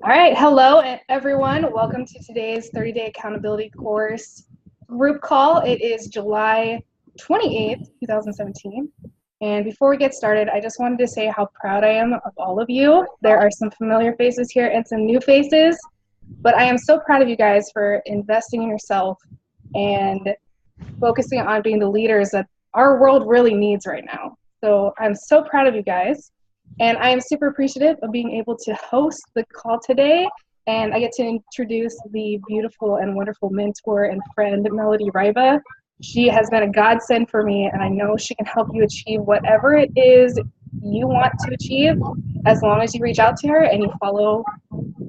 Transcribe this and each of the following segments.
All right, hello everyone. Welcome to today's 30-day accountability course group call. It is July 28th, 2017. And before we get started, I just wanted to say how proud I am of all of you. There are some familiar faces here and some new faces, but I am so proud of you guys for investing in yourself and focusing on being the leaders that our world really needs right now. So I'm so proud of you guys. And I am super appreciative of being able to host the call today. And I get to introduce the beautiful and wonderful mentor and friend, Melody Riba. She has been a godsend for me, and I know she can help you achieve whatever it is you want to achieve as long as you reach out to her and you follow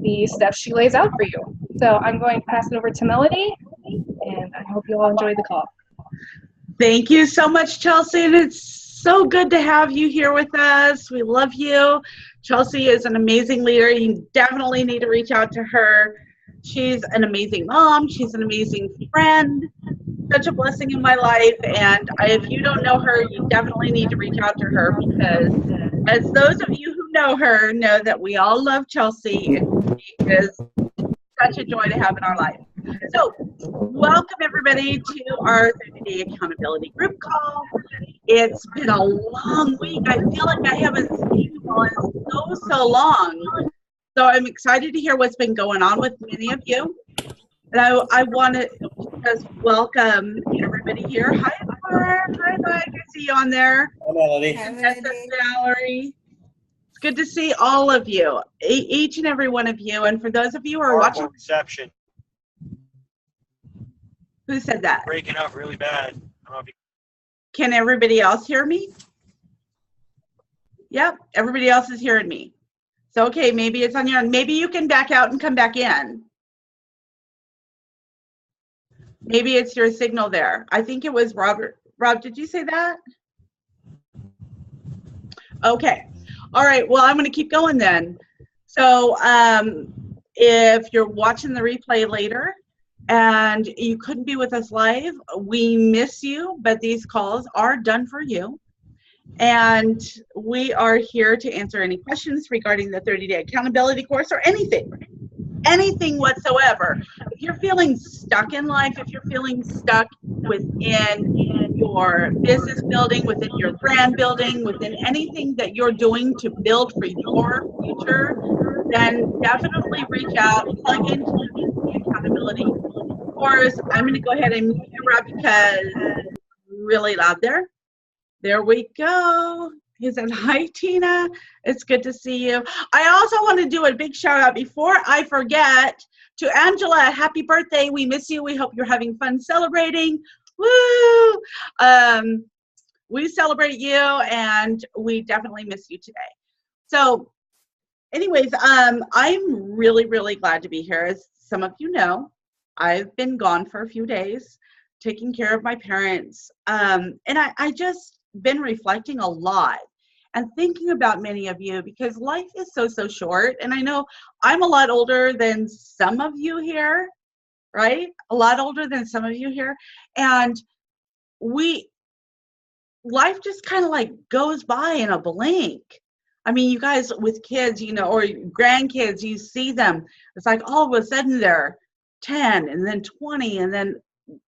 the steps she lays out for you. So I'm going to pass it over to Melody, and I hope you all enjoy the call. Thank you so much, Chelsea, and it's so good to have you here with us. We love you. Chelsea is an amazing leader. You definitely need to reach out to her. She's an amazing mom. She's an amazing friend. Such a blessing in my life, and if you don't know her, you definitely need to reach out to her, because as those of you who know her know that we all love Chelsea, and she is such a joy to have in our life. So welcome everybody to our 30-day accountability group call. It's been a long week. I feel like I haven't seen you all in so long. So I'm excited to hear what's been going on with many of you. And I want to just welcome everybody here. Hi, Mark. Hi, Mike. I see you on there. Hi, Melody. Hi, Valerie. It's good to see all of you, each and every one of you. And for those of you who are watching. Reception. Who said that? Breaking up really bad. I don't know if you... Can everybody else hear me? Yep, everybody else is hearing me. So, okay, maybe it's on your end. Maybe you can back out and come back in. Maybe it's your signal there. I think it was Robert. Rob, did you say that? Okay. All right. Well, I'm going to keep going then. So if you're watching the replay later and you couldn't be with us live, we miss you, but these calls are done for you. And we are here to answer any questions regarding the 30-day accountability course or anything whatsoever. If you're feeling stuck in life, if you're feeling stuck within your business building, within your brand building, within anything that you're doing to build for your future, then definitely reach out, plug into the accountability course. I'm going to go ahead and mute you, Rob, because it's really loud there. There we go. He said, hi, Tina. It's good to see you. I also want to do a big shout out before I forget to Angela. Happy birthday. We miss you. We hope you're having fun celebrating. Woo! We celebrate you, and we definitely miss you today. So anyways, I'm really, really glad to be here. As some of you know, I've been gone for a few days taking care of my parents. And I just been reflecting a lot and thinking about many of you, because life is so short. And I know I'm a lot older than some of you here, right? A lot older than some of you here. And life just kind of like goes by in a blink. I mean, you guys with kids, you know, or grandkids, you see them. It's like all of a sudden they're 10 and then 20 and then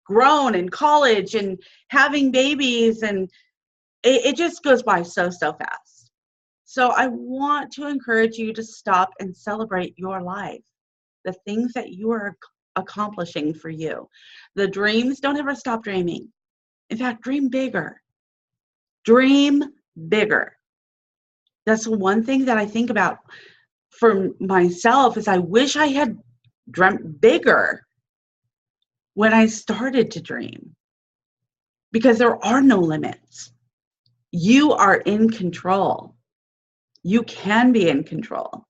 grown in college and having babies, and it just goes by so fast. So I want to encourage you to stop and celebrate your life, the things that you are accomplishing for you. The dreams, don't ever stop dreaming. In fact, dream bigger. Dream bigger. That's one thing that I think about for myself, is I wish I had dreamt bigger when I started to dream, because there are no limits. You are in control. You can be in control.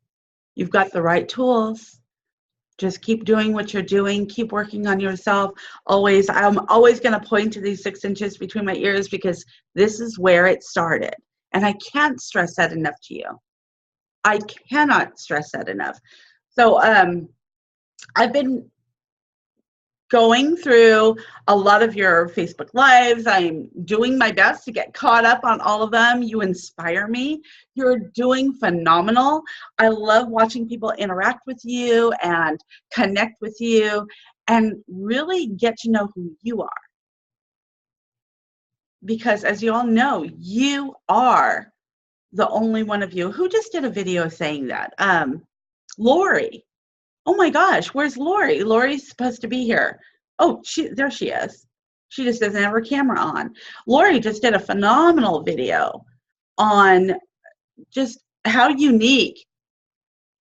You've got the right tools. Just keep doing what you're doing. Keep working on yourself. Always, I'm always going to point to these 6 inches between my ears, because this is where it started. And I can't stress that enough to you. I cannot stress that enough. So I've been going through a lot of your Facebook Lives. I'm doing my best to get caught up on all of them. You inspire me. You're doing phenomenal. I love watching people interact with you and connect with you and really get to know who you are. Because as you all know, you are the only one of you. Who just did a video saying that? Lori. Oh my gosh, where's Lori? Lori's supposed to be here. Oh, there she is. She just doesn't have her camera on. Lori just did a phenomenal video on just how unique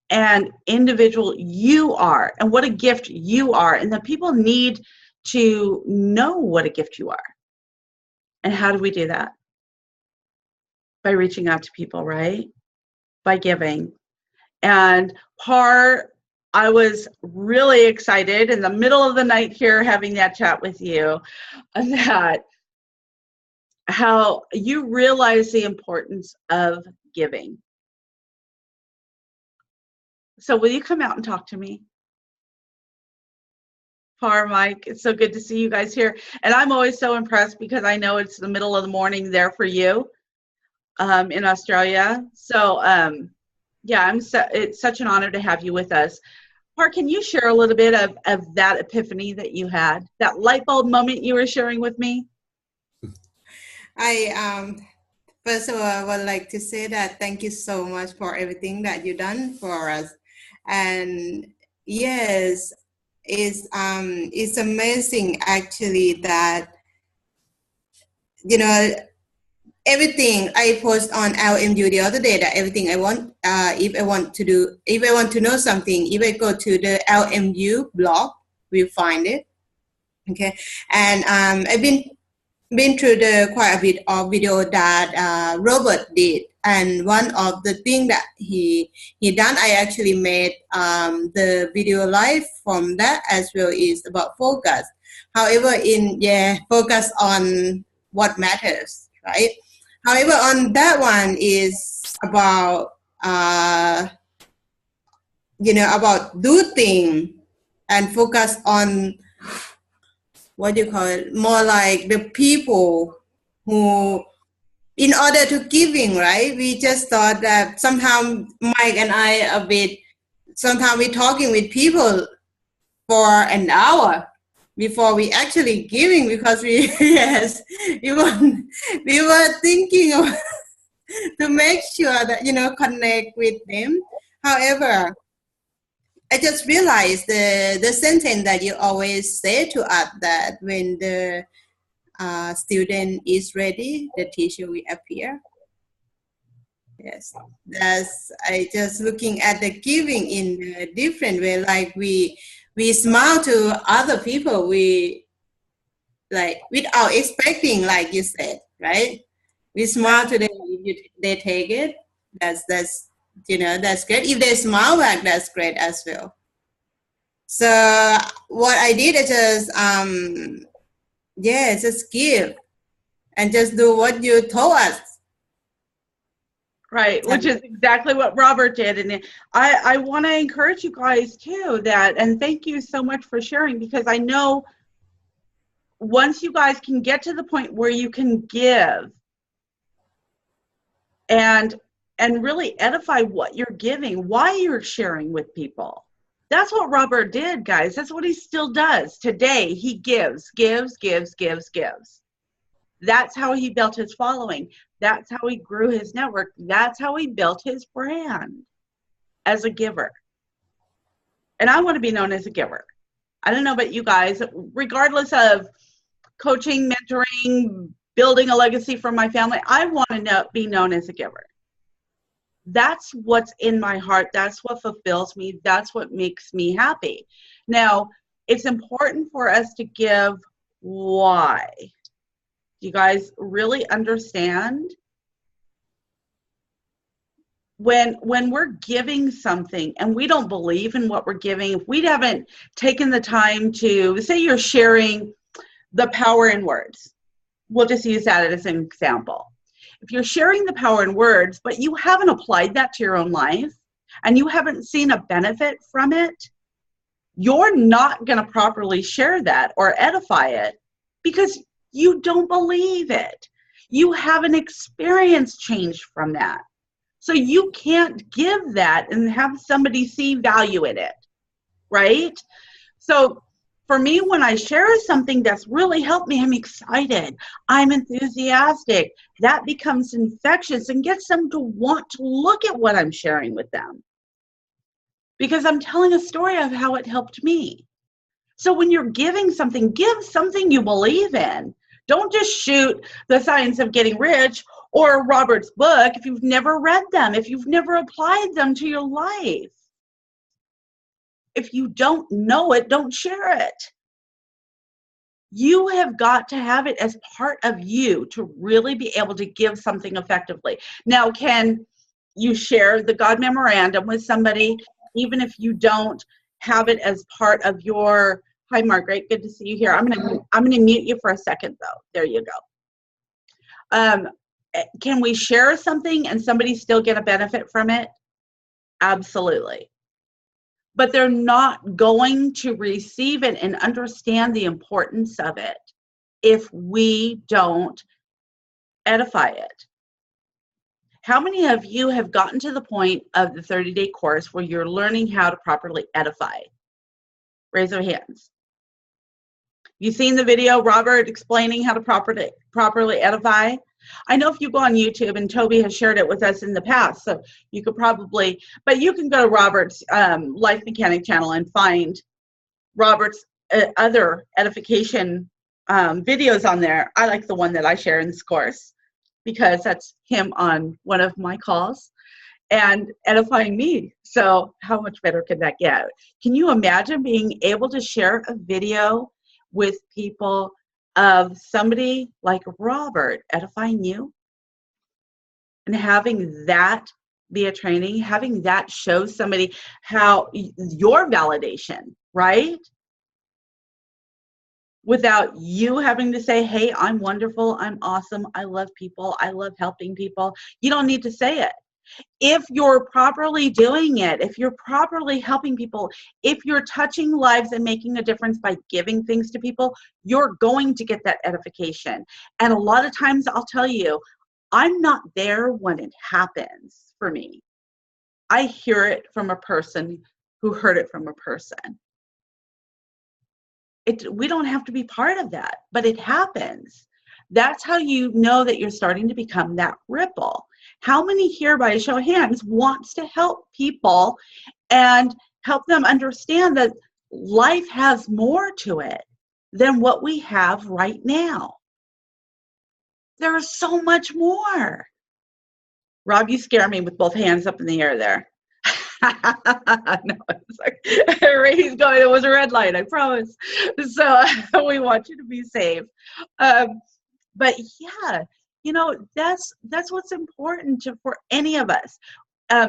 and individual you are and what a gift you are. And that people need to know what a gift you are. And how do we do that? By reaching out to people, right? By giving. And I was really excited in the middle of the night here having that chat with you, that how you realize the importance of giving. So will you come out and talk to me? Par, Mike, it's so good to see you guys here. And I'm always so impressed because I know it's the middle of the morning there for you in Australia. So yeah, it's such an honor to have you with us. Par, can you share a little bit of that epiphany that you had, that light bulb moment you were sharing with me? I first of all, I would like to say that thank you so much for everything that you've done for us. And yes, it's amazing actually that, you know, everything I post on LMU the other day, that everything I want, if I want to know something, if I go to the LMU blog, we find it. Okay, and I've been through quite a bit of video that Robert did, and one of the things that he done, I actually made the video live from that as well, is about focus. However, focus on what matters, right? However, on that one is about about do things and focus on what do you call it, more like the people who, in order to giving, right? We just thought that somehow Mike and I sometimes we're talking with people for an hour before we actually giving, because we were thinking of to make sure that, connect with them. However, I just realized the sentence that you always say to us, that when the student is ready, the teacher will appear. Yes, I just looking at the giving in a different way. Like we smile to other people, we like without expecting, like you said, right? We smile to them, if they take it, that's great. If they smile back, that's great as well. So what I did is just give and just do what you told us. Right, which is exactly what Robert did. And I want to encourage you guys too, and thank you so much for sharing, because I know once you guys can get to the point where you can give and really edify what you're giving, why you're sharing with people. That's what Robert did, guys. That's what he still does today. He gives. That's how he built his following. That's how he grew his network. That's how he built his brand, as a giver. And I want to be known as a giver. I don't know about you guys, regardless of coaching, mentoring, building a legacy for my family, I want to be known as a giver. That's what's in my heart. That's what fulfills me. That's what makes me happy. Now, it's important for us to give why. You guys really understand? When we're giving something and we don't believe in what we're giving, if we haven't taken the time to, say you're sharing the power in words, we'll just use that as an example. If you're sharing the power in words, but you haven't applied that to your own life and you haven't seen a benefit from it, you're not going to properly share that or edify it because you don't believe it. You haven't experienced change from that. So you can't give that and have somebody see value in it, right? So for me, when I share something that's really helped me, I'm excited. I'm enthusiastic. That becomes infectious and gets them to want to look at what I'm sharing with them. Because I'm telling a story of how it helped me. So when you're giving something, give something you believe in. Don't just shoot The Science of Getting Rich or Robert's book if you've never read them, if you've never applied them to your life. If you don't know it, don't share it. You have got to have it as part of you to really be able to give something effectively. Now, can you share the God Memorandum with somebody, even if you don't have it as part of your, hi Margaret, good to see you here. I'm gonna mute you for a second though. There you go. Can we share something and somebody still get a benefit from it? Absolutely. But they're not going to receive it and understand the importance of it if we don't edify it. How many of you have gotten to the point of the 30-day course where you're learning how to properly edify? Raise your hands. You seen the video, Robert, explaining how to properly edify? I know if you go on YouTube, and Toby has shared it with us in the past, so you could probably, but you can go to Robert's Life Mechanic channel and find Robert's other edification videos on there. I like the one that I share in this course because that's him on one of my calls and edifying me. So how much better could that get? Can you imagine being able to share a video with people of somebody like Robert edifying you and having that be a training, having that show somebody how your validation, right? Without you having to say, hey, I'm wonderful, I'm awesome, I love people, I love helping people. You don't need to say it. If you're properly doing it, if you're properly helping people, if you're touching lives and making a difference by giving things to people, you're going to get that edification. And a lot of times I'll tell you, I'm not there when it happens for me. I hear it from a person who heard it from a person. We don't have to be part of that, but it happens. That's how you know that you're starting to become that ripple. How many here, by a show of hands, wants to help people and help them understand that life has more to it than what we have right now? There is so much more. Rob, you scare me with both hands up in the air there. No, it's like, he's going, it was a red light, I promise. So we want you to be safe. But yeah, you know, that's what's important for any of us.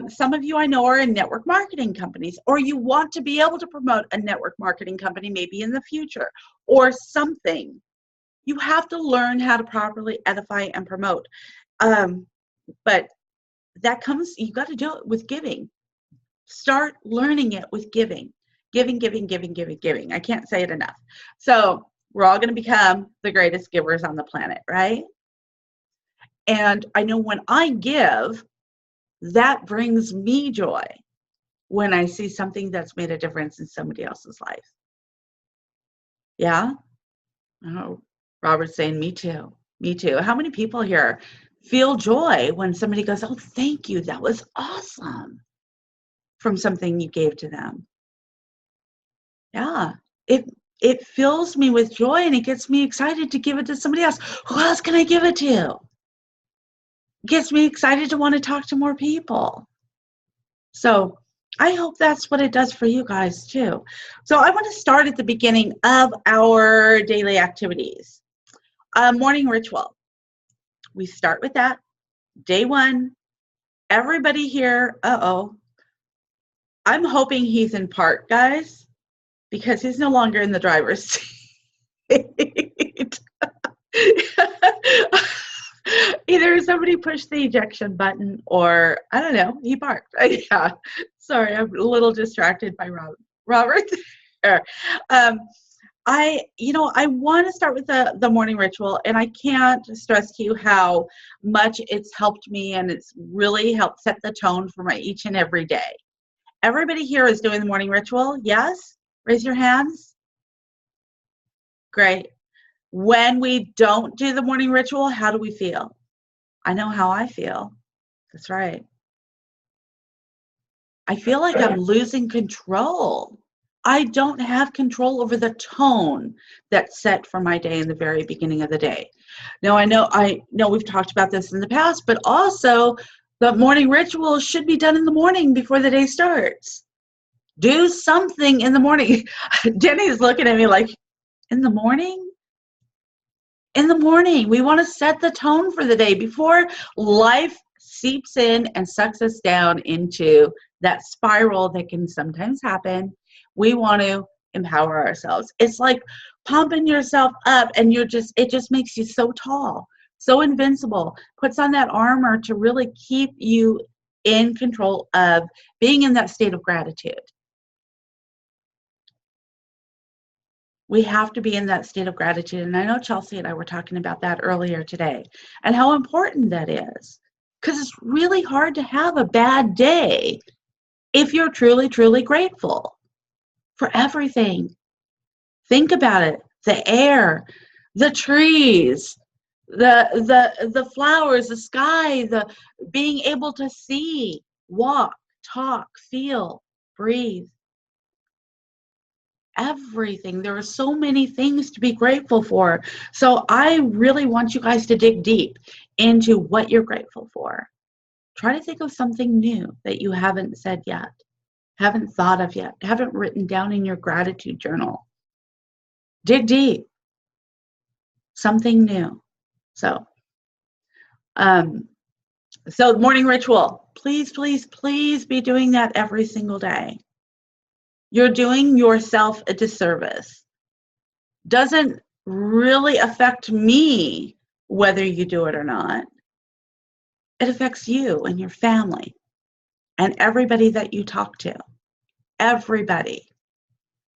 Some of you I know are in network marketing companies, or you want to be able to promote a network marketing company maybe in the future or something. You have to learn how to properly edify and promote. But that comes, you got to do it with giving. Start learning it with giving. Giving. I can't say it enough. So we're all going to become the greatest givers on the planet, right? And I know when I give, that brings me joy when I see something that's made a difference in somebody else's life. Yeah? Oh, Robert's saying, me too. Me too. How many people here feel joy when somebody goes, oh, thank you, that was awesome, from something you gave to them? Yeah, it fills me with joy and it gets me excited to give it to somebody else. Who else can I give it to? It gets me excited to want to talk to more people. So I hope that's what it does for you guys too. So I want to start at the beginning of our daily activities. Morning ritual. We start with that. Day one. Everybody here, I'm hoping he's in park, guys, because he's no longer in the driver's seat. Either somebody pushed the ejection button or, I don't know, he parked. Yeah. Sorry, I'm a little distracted by Robert. Sure. I want to start with the morning ritual, and I can't stress to you how much it's helped me, and it's really helped set the tone for my each and every day. Everybody here is doing the morning ritual? Yes? Raise your hands. Great. When we don't do the morning ritual, how do we feel? I know how I feel. That's right. I feel like I'm losing control. I don't have control over the tone that's set for my day in the very beginning of the day. Now, I know we've talked about this in the past, but also the morning ritual should be done in the morning before the day starts. Do something in the morning. Denny's looking at me like, in the morning? In the morning. We want to set the tone for the day before life seeps in and sucks us down into that spiral that can sometimes happen. We want to empower ourselves. It's like pumping yourself up, and it just makes you so tall, so invincible, puts on that armor to really keep you in control of being in that state of gratitude. We have to be in that state of gratitude. And I know Chelsea and I were talking about that earlier today and how important that is, because it's really hard to have a bad day if you're truly, truly grateful for everything. Think about it. The air, the trees, the flowers, the sky, the being able to see, walk, talk, feel, breathe. Everything. There are so many things to be grateful for. So I really want you guys to dig deep into what you're grateful for. Try to think of something new that you haven't said yet, haven't thought of yet, haven't written down in your gratitude journal. Dig deep. Something new. So morning ritual. Please, please, please be doing that every single day. You're doing yourself a disservice. Doesn't really affect me whether you do it or not. It affects you and your family and everybody that you talk to. Everybody.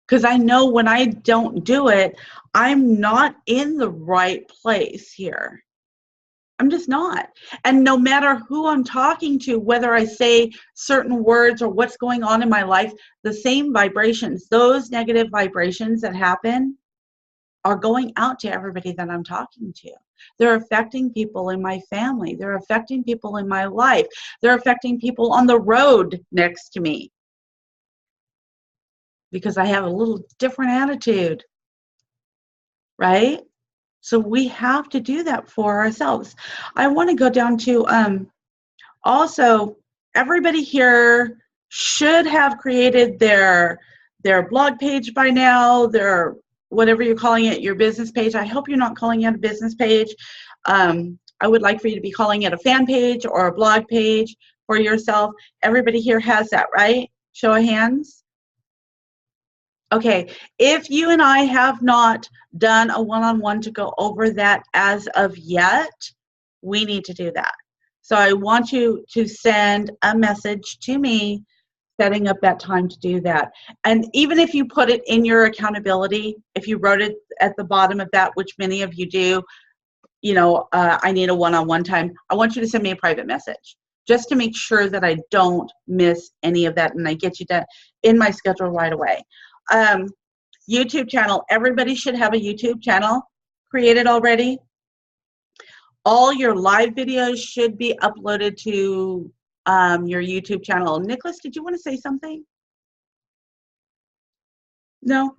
Because I know when I don't do it, I'm not in the right place here. I'm just not. And no matter who I'm talking to, whether I say certain words or what's going on in my life, the same vibrations, those negative vibrations that happen are going out to everybody that I'm talking to. They're affecting people in my family. They're affecting people in my life. They're affecting people on the road next to me because I have a little different attitude, right? So we have to do that for ourselves. I want to go down to also everybody here should have created their blog page by now, their whatever you're calling it, your business page. I hope you're not calling it a business page. I would like for you to be calling it a fan page or a blog page for yourself. Everybody here has that, right? Show of hands. Okay, if you and I have not done a one-on-one to go over that as of yet, we need to do that. So I want you to send a message to me setting up that time to do that. And even if you put it in your accountability, if you wrote it at the bottom of that, which many of you do, I need a one-on-one time, I want you to send me a private message just to make sure that I don't miss any of that and I get you that in my schedule right away. YouTube channel. Everybody should have a YouTube channel created already. All your live videos should be uploaded to your YouTube channel. Nicholas, did you want to say something? No?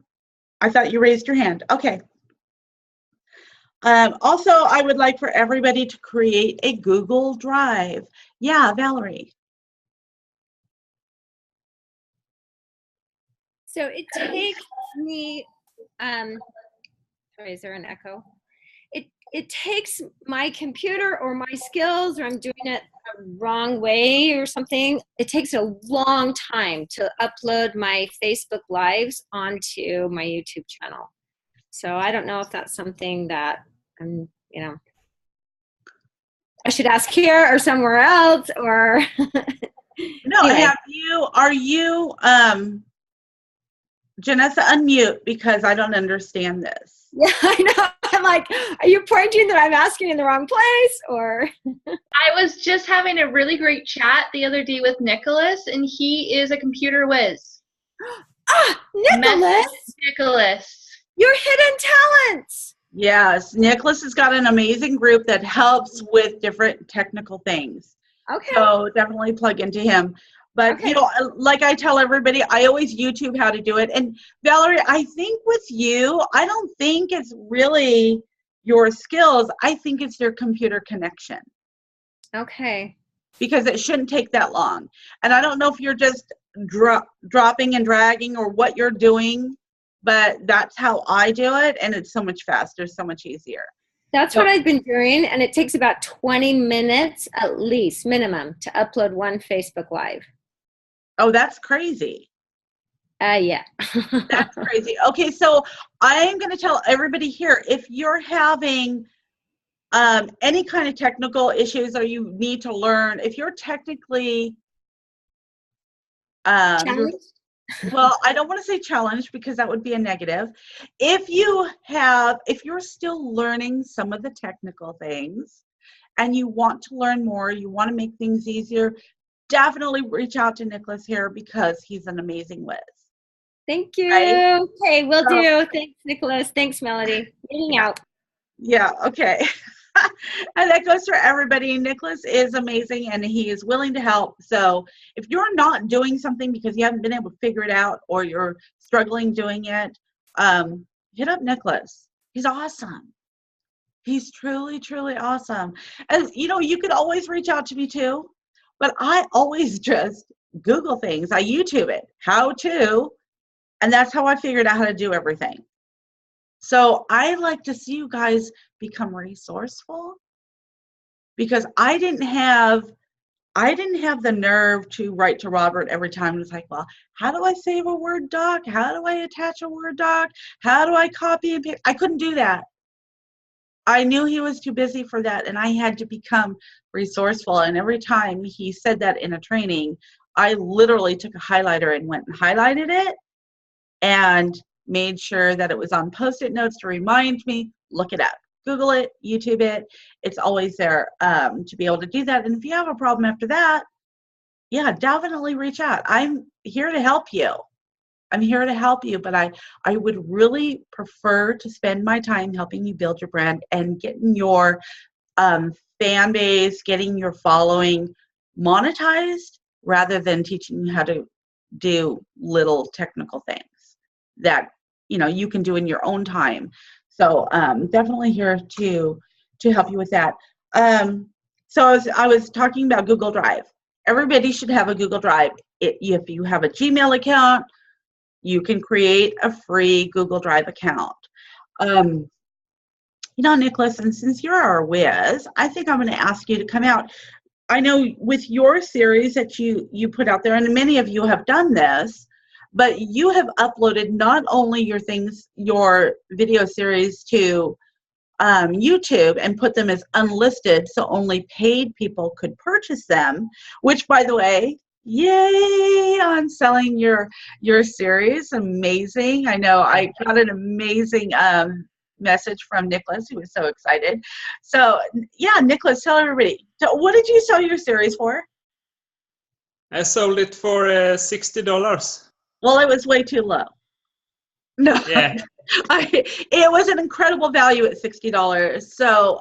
I thought you raised your hand. Okay. Also, I would like for everybody to create a Google Drive. Yeah, Valerie. So it takes me, sorry, is there an echo? It takes my computer or my skills, or I'm doing it the wrong way or something. It takes a long time to upload my Facebook Lives onto my YouTube channel. So I don't know if that's something that I should ask here or somewhere else, or no. Anyway. Janessa, unmute because I don't understand this. Yeah, I know. I'm like, are you pointing that I'm asking in the wrong place, or? I was just having a really great chat the other day with Nicholas, and he is a computer whiz. Ah, Nicholas! Nicholas. Your hidden talents! Yes, Nicholas has got an amazing group that helps with different technical things. Okay. So definitely plug into him. But, Okay. you know, like I tell everybody, I always YouTube how to do it. And Valerie, I think with you, I don't think it's really your skills. I think it's your computer connection, Okay. because it shouldn't take that long. And I don't know if you're just dropping and dragging or what you're doing, but that's how I do it. And it's so much faster, so much easier. That's what I've been doing, and it takes about 20 minutes at least, minimum, to upload one Facebook Live. Oh, that's crazy. Yeah. That's crazy. Okay, so I'm going to tell everybody here, if you're having any kind of technical issues or you need to learn, if you're technically, Challenged? well, I don't want to say challenged because that would be a negative. If you're still learning some of the technical things and you want to learn more, you want to make things easier, definitely reach out to Nicholas here because he's an amazing whiz. Thank you. Right? Okay, will So- do. Thanks, Nicholas. Thanks, Melody. Meeting out. Yeah, okay. And that goes for everybody. Nicholas is amazing and he is willing to help. So if you're not doing something because you haven't been able to figure it out or you're struggling doing it, hit up Nicholas. He's awesome. He's truly, truly awesome. And you know, you could always reach out to me too, but I always just Google things. I YouTube it, how to, and that's how I figured out how to do everything. So I like to see you guys become resourceful, because I didn't have the nerve to write to Robert every time. It's like, well, how do I save a Word doc? How do I attach a Word doc? How do I copy and paste? I couldn't do that. I knew he was too busy for that, and I had to become resourceful. And every time he said that in a training, I literally took a highlighter and went and highlighted it and made sure that it was on Post-it notes to remind me, look it up. Google it, YouTube it. It's always there to be able to do that. And if you have a problem after that, yeah, definitely reach out. I'm here to help you. I'm here to help you, but I would really prefer to spend my time helping you build your brand and getting your fan base, getting your following monetized, rather than teaching you how to do little technical things that, you know, you can do in your own time. So definitely here to help you with that. So I was talking about Google Drive. Everybody should have a Google Drive. If you have a Gmail account, you can create a free Google Drive account. You know, Nicholas, and since you're our whiz, I think I'm going to ask you to come out. I know with your series that you put out there, and many of you have done this, but you have uploaded not only your video series to YouTube and put them as unlisted, so only paid people could purchase them, which, by the way, yay on selling your series. Amazing. I know I got an amazing message from Nicholas. He was so excited. So yeah, Nicholas, tell everybody, so what did you sell your series for? I sold it for $60. Well, it was way too low. No, Yeah. It was an incredible value at $60. So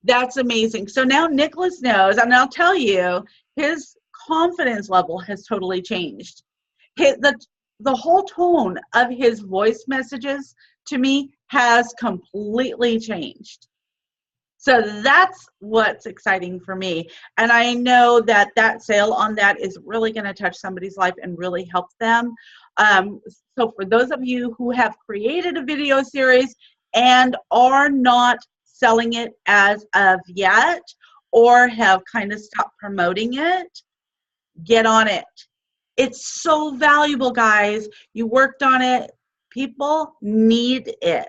that's amazing. So now Nicholas knows, and I'll tell you, his confidence level has totally changed. The whole tone of his voice messages to me has completely changed. So that's what's exciting for me. And I know that sale on that is really going to touch somebody's life and really help them. So for those of you who have created a video series and are not selling it as of yet, or have kind of stopped promoting it, get on it. It's so valuable, guys. You worked on it. People need it.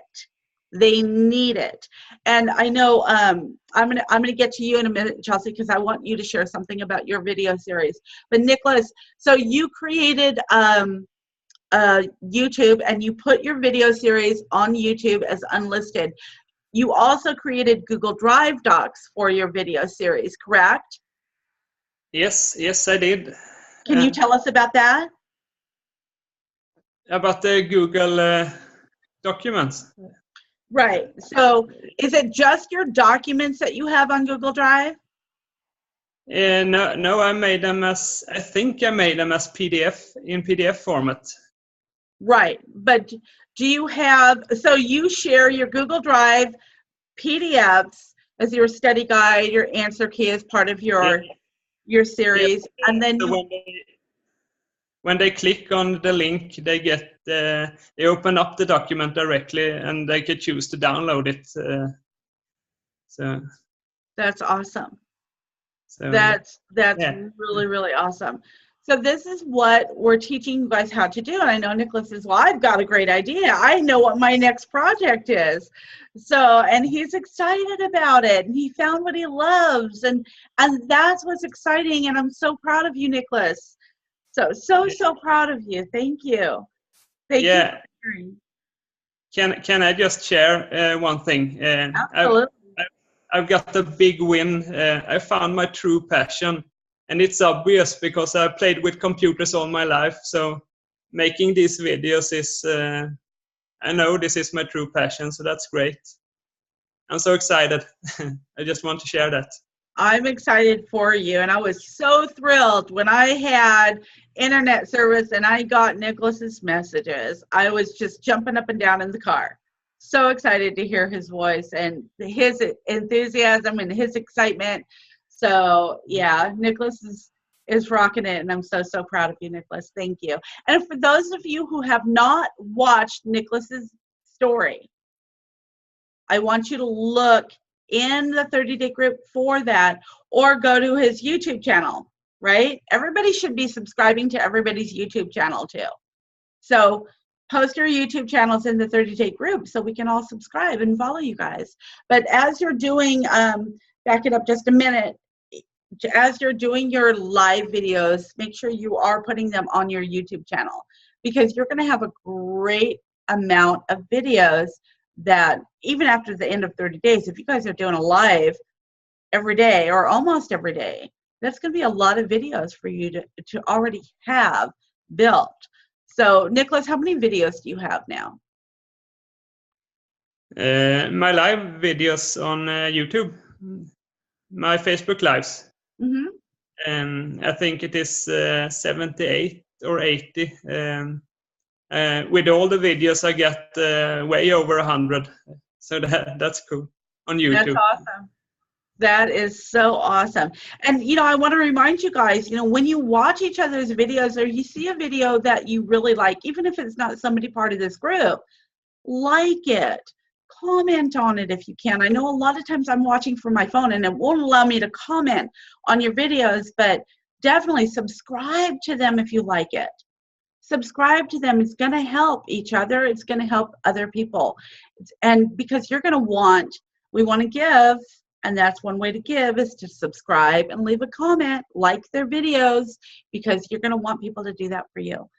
They need it. And I know I'm gonna get to you in a minute, Chelsea, because I want you to share something about your video series. But Nicholas, so you created a YouTube, and you put your video series on YouTube as unlisted. You also created Google Drive docs for your video series, correct? Yes, I did. Can you tell us about that? About the Google documents? Right. So is it just your documents that you have on Google Drive? No, I made them as, I think I made them as PDF, in PDF format. Right. But do you have, so you share your Google Drive PDFs as your study guide, your answer key as part of your series, and then So when they click on the link, they get they open up the document directly, and they can choose to download it. So that's awesome. So That's really, really awesome. So this is what we're teaching you guys how to do. And I know Nicholas says, well, I've got a great idea. I know what my next project is. So, and he's excited about it. And he found what he loves. And that's what's exciting. And I'm so proud of you, Nicholas. So proud of you. Thank you. Thank you for sharing. Can I just share one thing? Absolutely. I've got a big win. I found my true passion, and it's obvious because I've played with computers all my life. So making these videos is, I know this is my true passion. So that's great. I'm so excited. I just want to share that. I'm excited for you. And I was so thrilled when I had internet service and I got Nicholas's messages. I was just jumping up and down in the car. So excited to hear his voice and his enthusiasm and his excitement. So yeah, Nicholas is rocking it, and I'm so proud of you, Nicholas. Thank you. And for those of you who have not watched Nicholas's story, I want you to look in the 30-day group for that, or go to his YouTube channel, right? Everybody should be subscribing to everybody's YouTube channel too. So post your YouTube channels in the 30-day group so we can all subscribe and follow you guys. But as you're doing, back it up just a minute, as you're doing your live videos, make sure you are putting them on your YouTube channel, because you're going to have a great amount of videos that even after the end of 30 days, if you guys are doing a live every day or almost every day, that's going to be a lot of videos for you to already have built. So, Nicholas, how many videos do you have now? My live videos on YouTube, my Facebook lives. Mm-hmm. I think it is 78 or 80. With all the videos, I get way over 100. So that's cool on YouTube. That's awesome. That is so awesome. And, you know, I want to remind you guys, you know, when you watch each other's videos or you see a video that you really like, even if it's not somebody part of this group, like it, comment on it if you can. I know a lot of times I'm watching from my phone and it won't allow me to comment on your videos, but definitely subscribe to them if you like it. Subscribe to them. It's going to help each other. It's going to help other people. And because you're going to we want to give, and that's one way to give is to subscribe and leave a comment, like their videos, because you're going to want people to do that for you.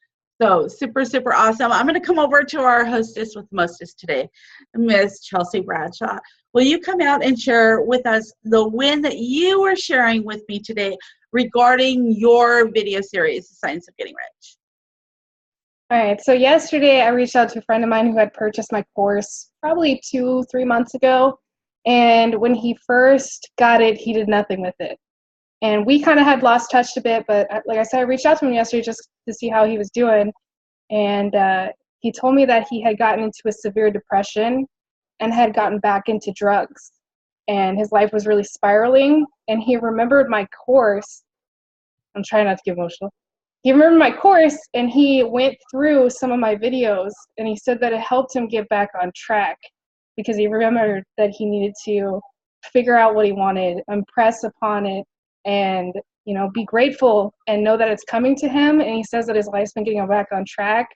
So super awesome. I'm going to come over to our hostess with mostest today, Ms. Chelsea Bradshaw. Will you come out and share with us the win that you were sharing with me today regarding your video series, The Science of Getting Rich? All right, so yesterday I reached out to a friend of mine who had purchased my course probably 2-3 months ago. And when he first got it, he did nothing with it. And we kind of had lost touch a bit, but like I said, I reached out to him yesterday just to see how he was doing. And he told me that he had gotten into a severe depression and had gotten back into drugs. And his life was really spiraling. And he remembered my course. I'm trying not to get emotional. He remembered my course, and he went through some of my videos, and he said that it helped him get back on track, because he remembered that he needed to figure out what he wanted, impress upon it, and, you know, be grateful and know that it's coming to him. And he says that his life's been getting back on track.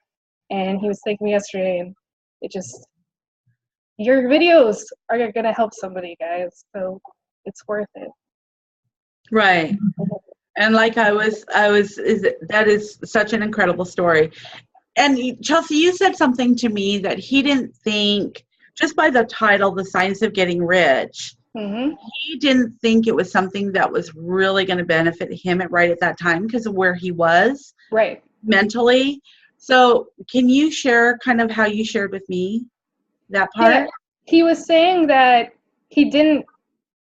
And he was thanking me yesterday, and it just, your videos are going to help somebody, guys. So it's worth it. Right. And like that is such an incredible story. Chelsea, you said something to me that he didn't think, just by the title, The Science of Getting Rich, he didn't think it was something that was really going to benefit him right at that time because of where he was mentally. So can you share kind of how you shared with me that part? Yeah, he was saying that he didn't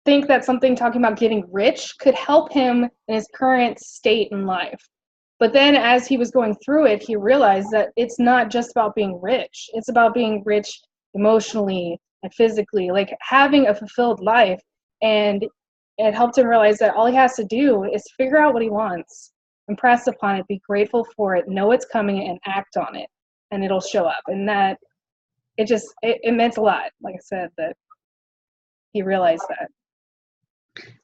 think that something talking about getting rich could help him in his current state in life. But then as he was going through it, he realized that it's not just about being rich. It's about being rich emotionally and physically, like having a fulfilled life. And it helped him realize that all he has to do is figure out what he wants, impress upon it, be grateful for it, know it's coming, and act on it, and it'll show up. And that it meant a lot, like I said, that he realized that.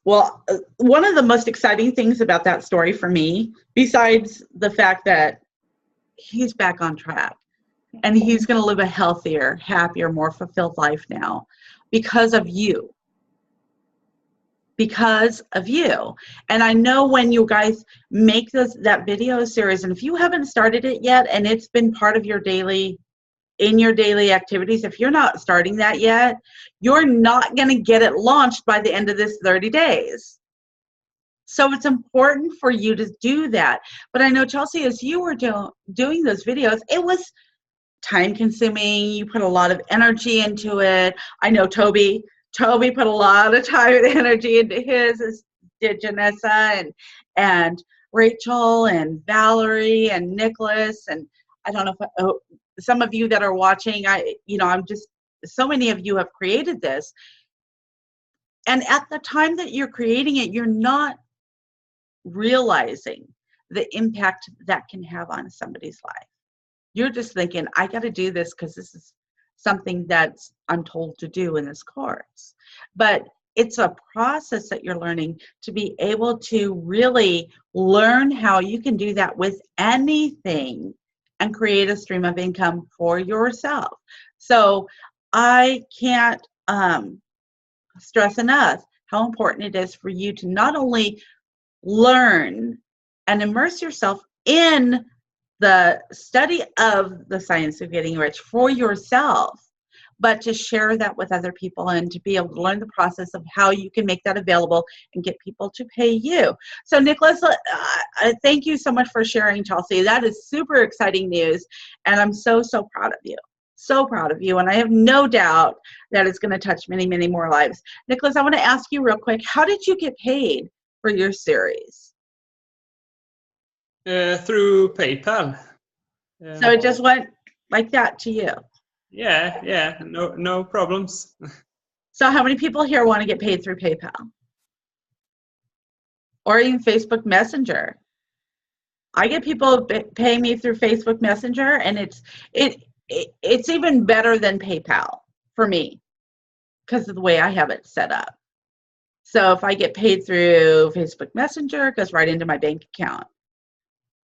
Well, one of the most exciting things about that story for me, besides the fact that he's back on track and he's going to live a healthier, happier, more fulfilled life now because of you. Because of you. And I know when you guys make that video series, and if you haven't started it yet and it's been part of your daily activities, if you're not starting that yet, you're not going to get it launched by the end of this 30 days. So it's important for you to do that. But I know, Chelsea, as you were doing those videos, it was time consuming. You put a lot of energy into it. I know Toby put a lot of time and energy into his, as did Janessa and Rachel and Valerie and Nicholas. And I don't know if some of you that are watching, so many of you have created this. And at the time that you're creating it, you're not realizing the impact that can have on somebody's life. You're just thinking, I got to do this because this is something that's I'm told to do in this course. But it's a process that you're learning to be able to really learn how you can do that with anything and create a stream of income for yourself. So I can't stress enough how important it is for you to not only learn and immerse yourself in the study of the science of getting rich for yourself, but to share that with other people and to be able to learn the process of how you can make that available and get people to pay you. So Nicholas, thank you so much for sharing, Chelsea. That is super exciting news, and I'm so proud of you. So proud of you, and I have no doubt that it's going to touch many, many more lives. Nicholas, I want to ask you real quick, how did you get paid for your series? Through PayPal. So it just went like that to you? Yeah, no problems. So how many people here want to get paid through PayPal? Or even Facebook Messenger? I get people paying me through Facebook Messenger, and it's even better than PayPal for me because of the way I have it set up. So if I get paid through Facebook Messenger, it goes right into my bank account.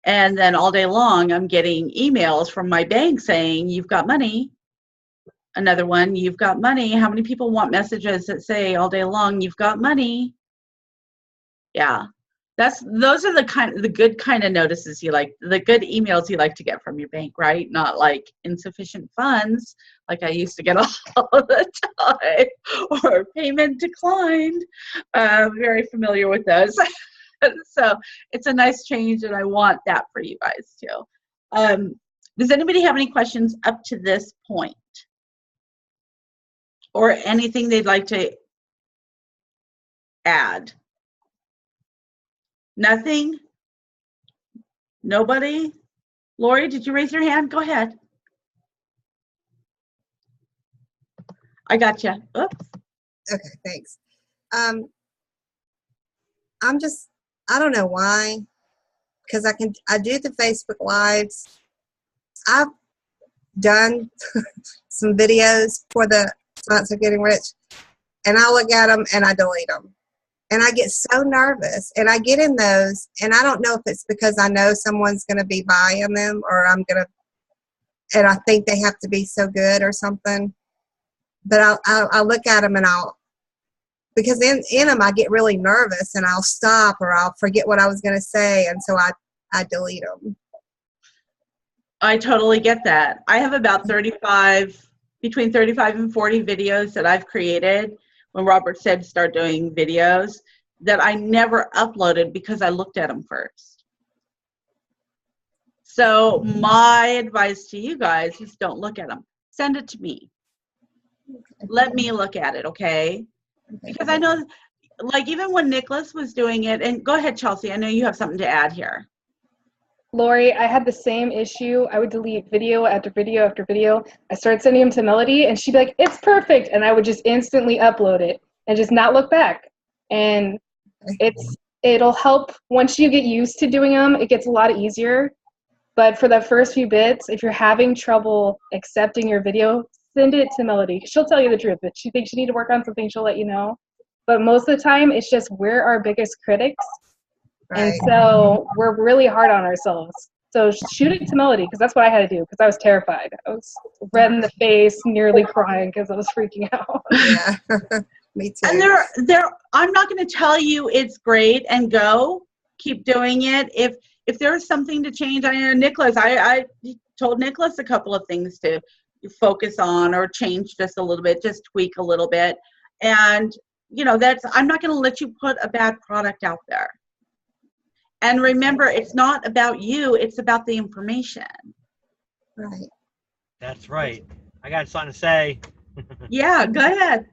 And then all day long, I'm getting emails from my bank saying, you've got money. Another one, you've got money. How many people want messages that say all day long, you've got money? Yeah. Those are the good kind of notices you like, the good emails you like to get from your bank, right? Not like insufficient funds, like I used to get all the time, or payment declined. Very familiar with those. So it's a nice change, and I want that for you guys too. Does anybody have any questions up to this point? Or anything they'd like to add? Nothing? Nobody? Lori, did you raise your hand? Go ahead. I got you. Oops. Okay, thanks. I don't know why, because I do the Facebook Lives. I've done some videos for the Science of Getting Rich, and I look at them and I delete them. And I get so nervous, and I get in those, and I don't know if it's because I know someone's going to be buying them, or and I think they have to be so good or something. But I'll look at them, and because in them I get really nervous, and I'll stop, or I'll forget what I was going to say, and so I delete them. I totally get that. I have about between 35 and 40 videos that I've created when Robert said start doing videos that I never uploaded because I looked at them first. So my advice to you guys is don't look at them. Send it to me. Let me look at it, okay? Because I know, like, even when Nicholas was doing it, and go ahead, Chelsea, I know you have something to add here. Lori, I had the same issue. I would delete video after video after video. I started sending them to Melody, and she'd be like, it's perfect. And I would just instantly upload it and just not look back. And it'll help once you get used to doing them. It gets a lot easier. But for the first few bits, if you're having trouble accepting your video, send it to Melody. She'll tell you the truth. If she thinks you need to work on something, she'll let you know. But most of the time, it's just we're our biggest critics. Right. And so we're really hard on ourselves. So shoot it to Melody, because that's what I had to do, because I was terrified. I was red in the face, nearly crying because I was freaking out. Yeah. Me too. And I'm not going to tell you it's great and go. Keep doing it. If there's something to change, I know Nicholas, I told Nicholas a couple of things to focus on or change just a little bit, just tweak a little bit. And, you know, I'm not going to let you put a bad product out there. And remember, it's not about you, it's about the information. Right. That's right. I got something to say. Yeah, go ahead.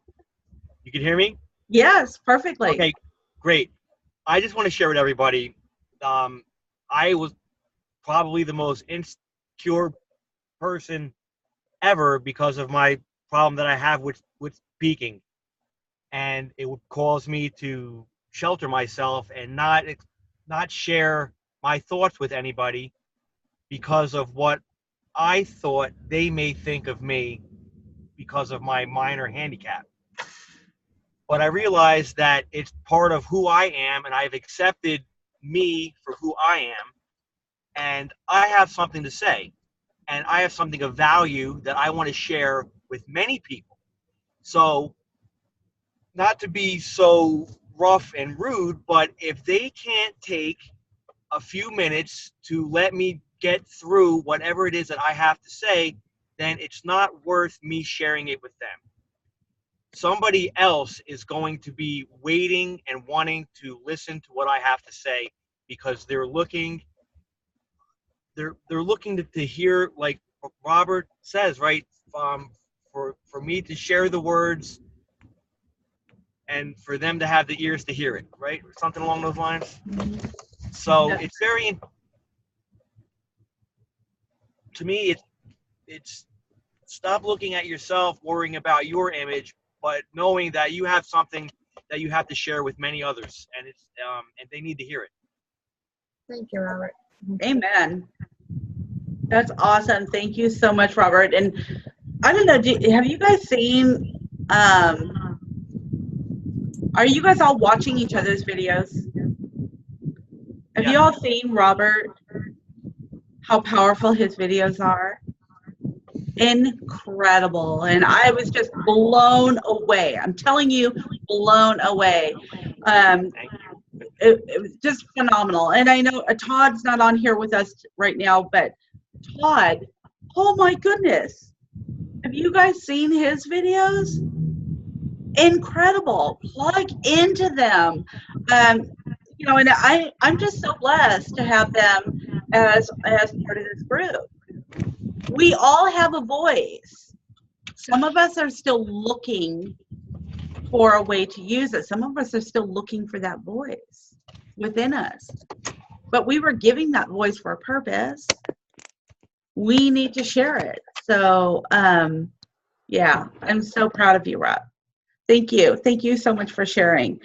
You can hear me? Yes, perfectly. Okay, great. I just want to share with everybody, I was probably the most insecure person ever because of my problem that I have with speaking. And it would cause me to shelter myself and not share my thoughts with anybody because of what I thought they may think of me because of my minor handicap. But I realized that it's part of who I am, and I've accepted me for who I am, and I have something to say, and I have something of value that I want to share with many people. So, not to be so rough and rude, but if they can't take a few minutes to let me get through whatever it is that I have to say, then it's not worth me sharing it with them. Somebody else is going to be waiting and wanting to listen to what I have to say because they're looking to hear, like Robert says, right? For me to share the words and for them to have the ears to hear it, right? Something along those lines. So Yeah. it's very, to me, it's stop looking at yourself, worrying about your image, but knowing that you have something that you have to share with many others, and it's and they need to hear it. Thank you, Robert. Amen. That's awesome. Thank you so much, Robert. And I don't know, have you guys seen, are you guys all watching each other's videos? Have you all seen Robert, how powerful his videos are? Incredible. And I was just blown away. I'm telling you, blown away. It was just phenomenal. And I know Todd's not on here with us right now, but Todd, oh my goodness. Have you guys seen his videos? Incredible. Plug into them. You know, and I'm just so blessed to have them as part of this group. We all have a voice. Some of us are still looking for a way to use it. Some of us are still looking for that voice within us. But we were giving that voice for a purpose. We need to share it. So, yeah, I'm so proud of you, Rob. Thank you. Thank you so much for sharing.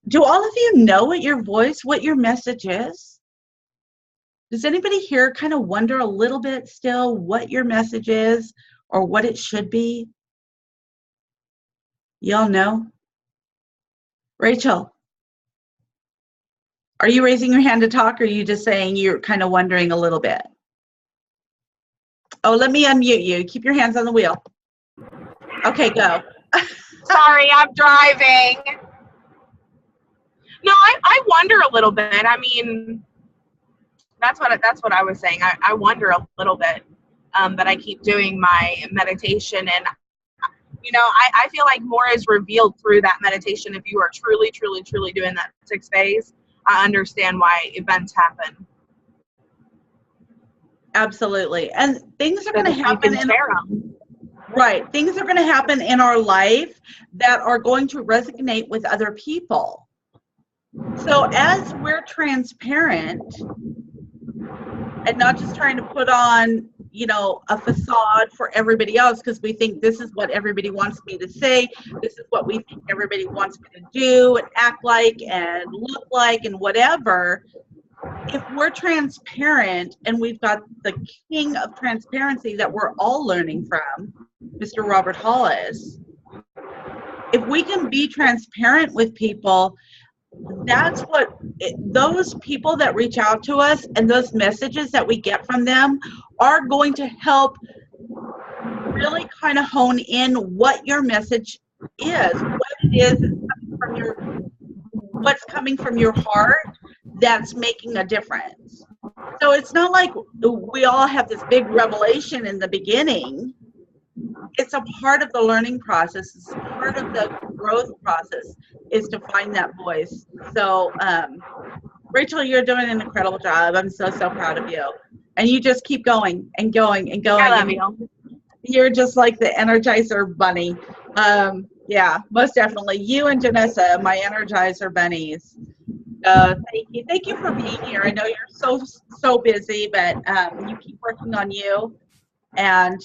Do all of you know what your message is? Does anybody here kind of wonder a little bit still what your message is or what it should be? Y'all know? Rachel, are you raising your hand to talk, or are you just saying you're kind of wondering a little bit? Oh, let me unmute you. Keep your hands on the wheel. Okay, go. Sorry, I'm driving. No, I wonder a little bit. I mean, That's what I was saying. I wonder a little bit, but I keep doing my meditation, and I feel like more is revealed through that meditation. If you are truly, truly, truly doing that 6 days, I understand why events happen. Absolutely. And things are going to You happen can share them. Right. Things are going to happen in our life that are going to resonate with other people. So as we're transparent and not just trying to put on, a facade for everybody else because we think this is what everybody wants me to say, this is what we think everybody wants me to do and act like and look like and whatever. If we're transparent and we've got the king of transparency that we're all learning from, Mr. Robert Hollis, if we can be transparent with people, that's what those people that reach out to us and those messages that we get from them are going to help really kind of hone in what your message is, what it is what's coming from your heart that's making a difference. So it's not like we all have this big revelation in the beginning. It's a part of the learning process. It's part of the growth process is to find that voice. So, Rachel, you're doing an incredible job. I'm so proud of you. And you just keep going and going and going. I love you. You're just like the Energizer bunny. Yeah, most definitely. You and Janessa, my Energizer bunnies. Thank you for being here. I know you're so busy, but you keep working on you. And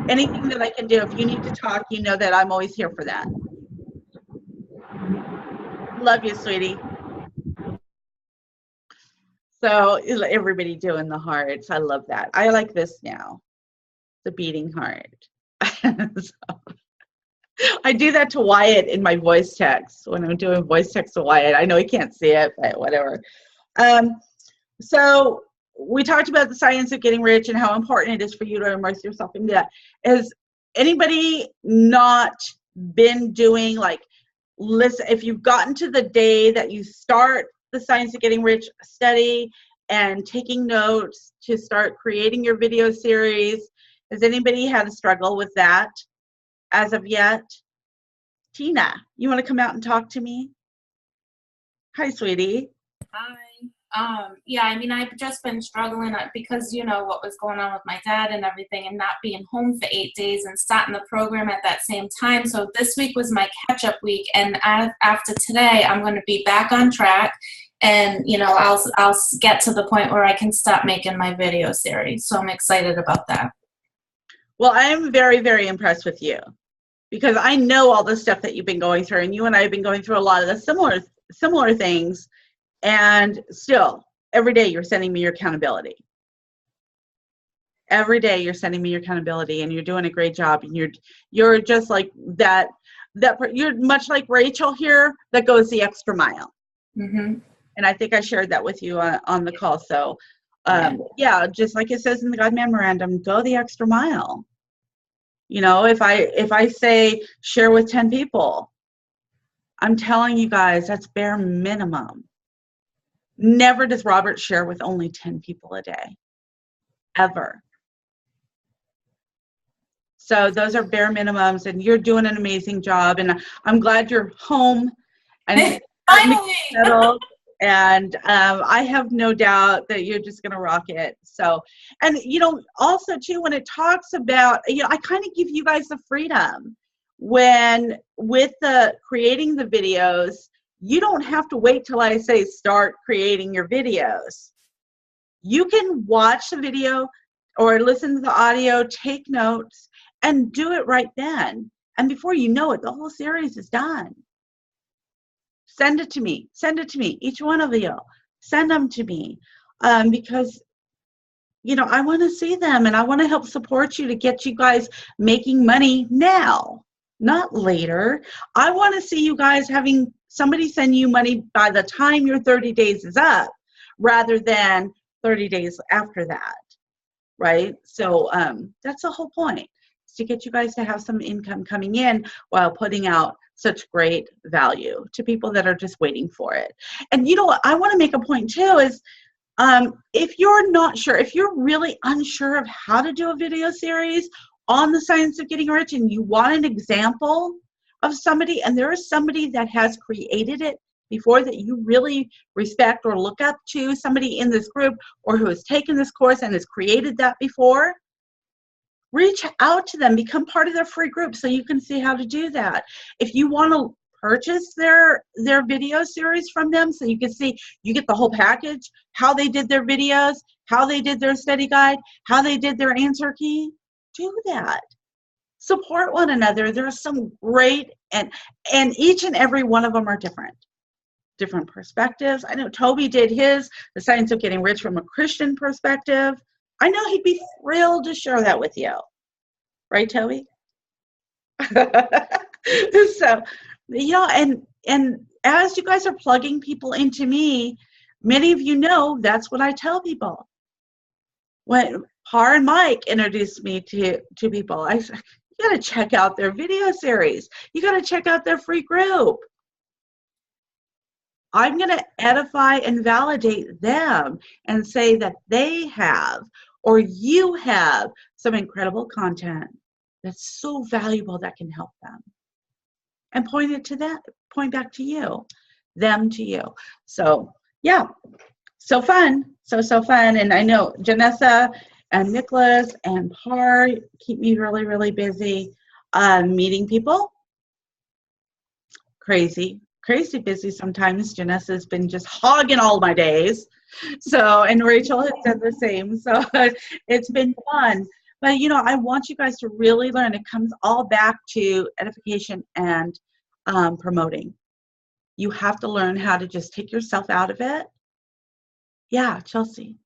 anything that I can do, if you need to talk, you know that I'm always here for that. Love you, sweetie. So everybody doing the hearts. I love that. I like this now, the beating heart. So, I do that to Wyatt in my voice text when I'm doing voice text to Wyatt. I know he can't see it, but whatever. So we talked about the science of getting rich and how important it is for you to immerse yourself in that. Has anybody not been doing listen, if you've gotten to the day that you start the Science of Getting Rich study and taking notes to start creating your video series, has anybody had a struggle with that as of yet? Tina, you want to come out and talk to me? Hi, sweetie. Hi. Yeah, I mean, I've just been struggling because, what was going on with my dad and everything and not being home for 8 days and starting the program at that same time. So this week was my catch-up week. And after today, I'm going to be back on track. And, I'll get to the point where I can start making my video series. So I'm excited about that. Well, I am very, very impressed with you because I know all the stuff that you've been going through. And you and I have been going through a lot of the similar things. And still, every day you're sending me your accountability. Every day you're sending me your accountability, and you're doing a great job. And you're just like that. You're much like Rachel here that goes the extra mile. Mm-hmm. And I think I shared that with you on the call. So, yeah, just like it says in the God Memorandum, go the extra mile. If I say share with 10 people, I'm telling you guys that's bare minimum. Never does Robert share with only 10 people a day, ever. So those are bare minimums, and you're doing an amazing job. And I'm glad you're home and settled. And I have no doubt that you're just going to rock it. So, and also too, when it talks about, I kind of give you guys the freedom when with the creating the videos. You don't have to wait till I say start creating your videos. You can watch the video or listen to the audio, take notes, and do it right then. And before you know it, the whole series is done. Send it to me. Send it to me. Each one of you. Send them to me. Because, I want to see them, and I want to help support you to get you guys making money now, not later. I want to see you guys having somebody send you money by the time your 30 days is up rather than 30 days after that, right? So that's the whole point, is to get you guys to have some income coming in while putting out such great value to people that are just waiting for it. And I want to make a point too is If you're not sure, if you're really unsure of how to do a video series on the Science of Getting Rich and you want an example of somebody, and there is somebody that has created it before that you really respect or look up to, somebody in this group or who has taken this course and has created that before, reach out to them, become part of their free group so you can see how to do that. If you want to purchase their video series from them so you can see, you get the whole package, how they did their videos, how they did their study guide, how they did their answer key, do that. Support one another. There's some great, and each and every one of them are different perspectives. I know Toby did his, The Science of Getting Rich, from a Christian perspective. I know he'd be thrilled to share that with you. Right, Toby? So, you know, and as you guys are plugging people into me, many of you know that's what I tell people. When Par and Mike introduced me to people, I said, you got to check out their video series. You got to check out their free group. I'm going to edify and validate them and say that they have, or you have, some incredible content that's so valuable that can help them. And point it to them, point back to you, them to you. So yeah, so fun, so fun. And I know Janessa and Nicholas and Par keep me really, really busy meeting people. Crazy busy sometimes. Janessa's been just hogging all my days. So, and Rachel has done the same. So it's been fun. But, you know, I want you guys to really learn. It comes all back to edification and promoting. You have to learn how to just take yourself out of it. Yeah, Chelsea.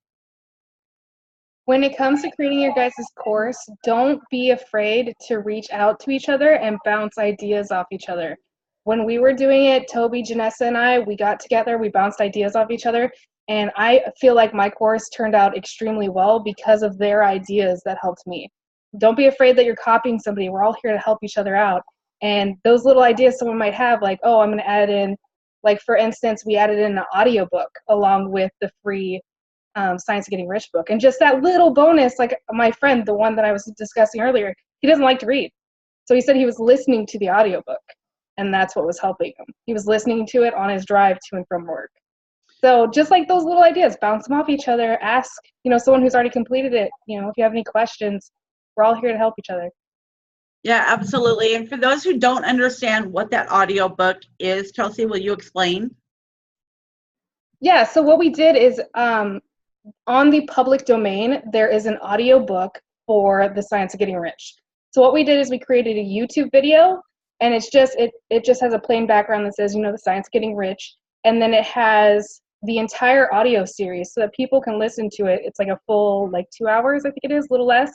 When it comes to creating your guys' course, don't be afraid to reach out to each other and bounce ideas off each other. When we were doing it, Toby, Janessa, and I, we got together, we bounced ideas off each other, and I feel like my course turned out extremely well because of their ideas that helped me. Don't be afraid that you're copying somebody. We're all here to help each other out. And those little ideas someone might have, like, oh, I'm going to add in, like, for instance, we added in an audiobook along with the free Science of Getting Rich book. And just that little bonus, like my friend, the one that I was discussing earlier, he doesn't like to read. So he said he was listening to the audiobook, and that's what was helping him. He was listening to it on his drive to and from work. So just like those little ideas, bounce them off each other, ask, you know, someone who's already completed it, you know, if you have any questions, we're all here to help each other. Yeah, absolutely. And for those who don't understand what that audiobook is, Chelsea, will you explain? Yeah, so what we did is on the public domain, there is an audiobook for the Science of Getting Rich. So what we did is we created a YouTube video, and it's just, it just has a plain background that says, you know, the Science of Getting Rich. And then it has the entire audio series so that people can listen to it. It's like a full, like 2 hours, I think it is, a little less,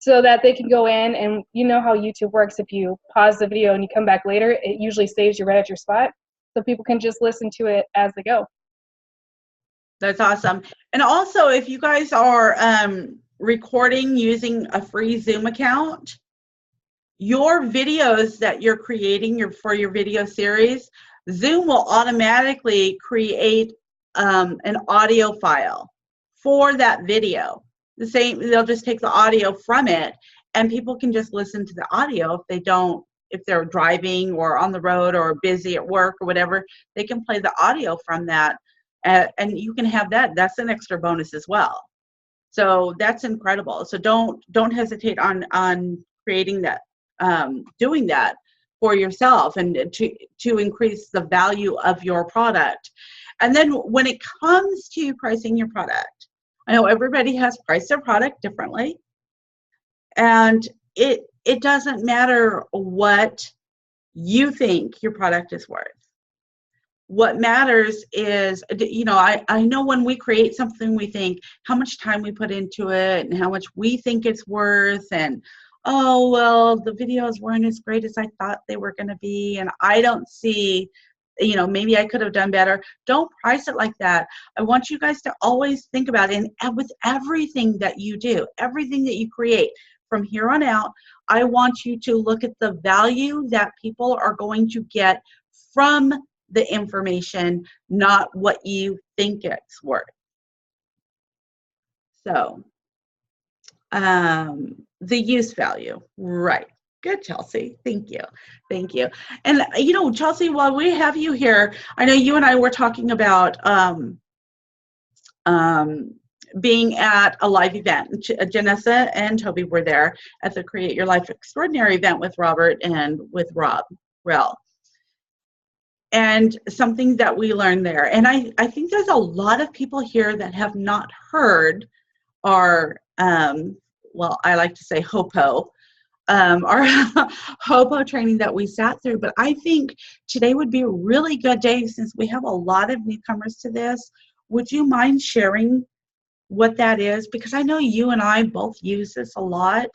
so that they can go in, and you know how YouTube works. If you pause the video and you come back later, it usually saves you right at your spot. So people can just listen to it as they go. That's awesome. And also, if you guys are recording using a free Zoom account, your videos that you're creating for your video series, Zoom will automatically create an audio file for that video. The same, they'll just take the audio from it, and people can just listen to the audio if they're driving or on the road or busy at work or whatever, they can play the audio from that. And you can have that. That's an extra bonus as well. So that's incredible. So don't hesitate on creating that, doing that for yourself, and to increase the value of your product. And then when it comes to pricing your product, I know everybody has priced their product differently, and it doesn't matter what you think your product is worth. What matters is, you know, I know when we create something, we think how much time we put into it and how much we think it's worth, and oh, well, the videos weren't as great as I thought they were going to be, and I don't see, you know, maybe I could have done better. Don't price it like that. I want you guys to always think about it, and with everything that you do, everything that you create from here on out, I want you to look at the value that people are going to get from the information, not what you think it's worth. So, the use value, right. Good, Chelsea. Thank you. Thank you. And, Chelsea, while we have you here, I know you and I were talking about being at a live event. Janessa and Toby were there at the Create Your Life Extraordinary event with Robert and with Rob Rell. And something that we learned there, and I think there's a lot of people here that have not heard our, well, I like to say HOPO, our HOPO training that we sat through. But I think today would be a really good day since we have a lot of newcomers to this. Would you mind sharing what that is? Because I know you and I both use this a lot.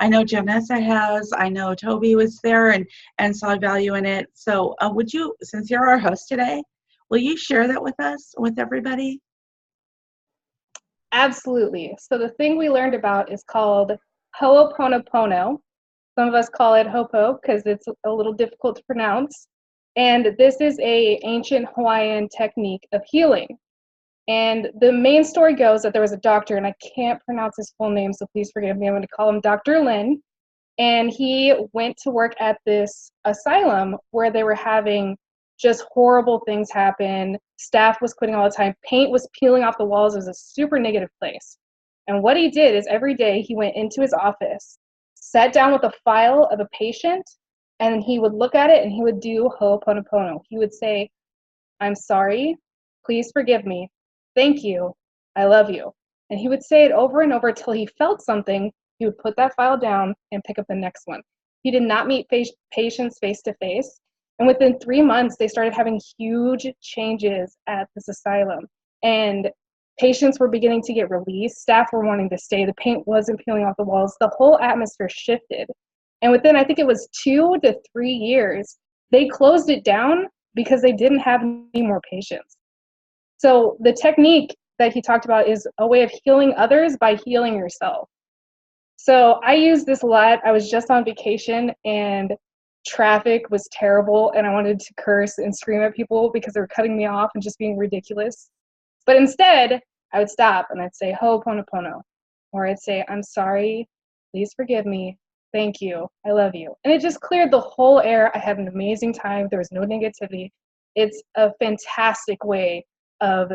I know Janessa has. I know Toby was there and saw value in it. So would you, since you're our host today, will you share that with us, with everybody? Absolutely. So the thing we learned about is called Ho'oponopono. Some of us call it Hopo because it's a little difficult to pronounce. And this is an ancient Hawaiian technique of healing. And the main story goes that there was a doctor, and I can't pronounce his full name, so please forgive me. I'm going to call him Dr. Lin. And he went to work at this asylum where they were having just horrible things happen. Staff was quitting all the time. Paint was peeling off the walls. It was a super negative place. And what he did is every day he went into his office, sat down with a file of a patient, and he would look at it and he would do Ho'oponopono. He would say, "I'm sorry, please forgive me, thank you, I love you." And he would say it over and over till he felt something. He would put that file down and pick up the next one. He did not meet patients face to face. And within 3 months, they started having huge changes at this asylum. And patients were beginning to get released. Staff were wanting to stay. The paint wasn't peeling off the walls. The whole atmosphere shifted. And within, I think it was 2 to 3 years, they closed it down because they didn't have any more patients. So the technique that he talked about is a way of healing others by healing yourself. So I use this a lot. I was just on vacation and traffic was terrible and I wanted to curse and scream at people because they were cutting me off and just being ridiculous. But instead, I would stop and I'd say Ho'oponopono, or I'd say, "I'm sorry, please forgive me, thank you, I love you." And it just cleared the whole air. I had an amazing time. There was no negativity. It's a fantastic way of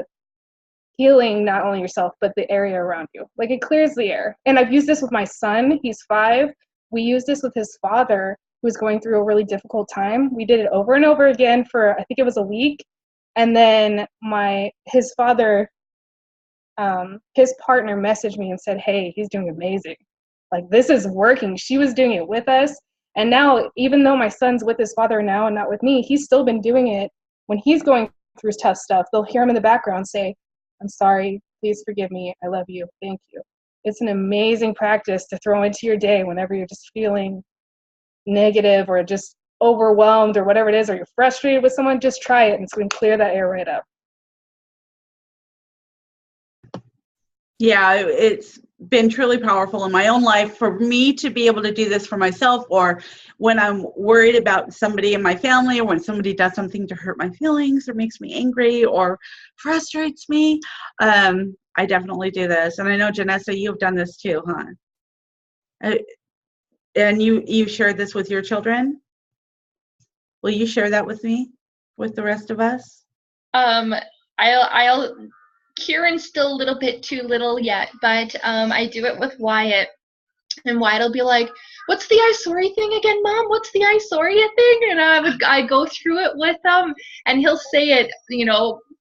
healing not only yourself, but the area around you. Like, it clears the air. And I've used this with my son. He's 5. We used this with his father, who was going through a really difficult time. We did it over and over again for, I think it was a week. And then his father, his partner messaged me and said, "Hey, he's doing amazing. Like, this is working." She was doing it with us. And now, even though my son's with his father now and not with me, he's still been doing it when he's going through tough stuff. They'll hear him in the background say, "I'm sorry, please forgive me, I love you, thank you." It's an amazing practice to throw into your day whenever you're just feeling negative or just overwhelmed or whatever it is, or you're frustrated with someone. Just try it and it's going to clear that air right up. Yeah, it's been truly powerful in my own life for me to be able to do this for myself, or when I'm worried about somebody in my family, or when somebody does something to hurt my feelings or makes me angry or frustrates me. I definitely do this. And I know, Janessa, you've done this too, huh? And you shared this with your children? Will you share that with me, with the rest of us? I'll Kieran's still a little bit too little yet, but I do it with Wyatt. And Wyatt will be like, "What's the I sorry thing again, Mom? What's the I sorry thing?" And I go through it with him, and he'll say it,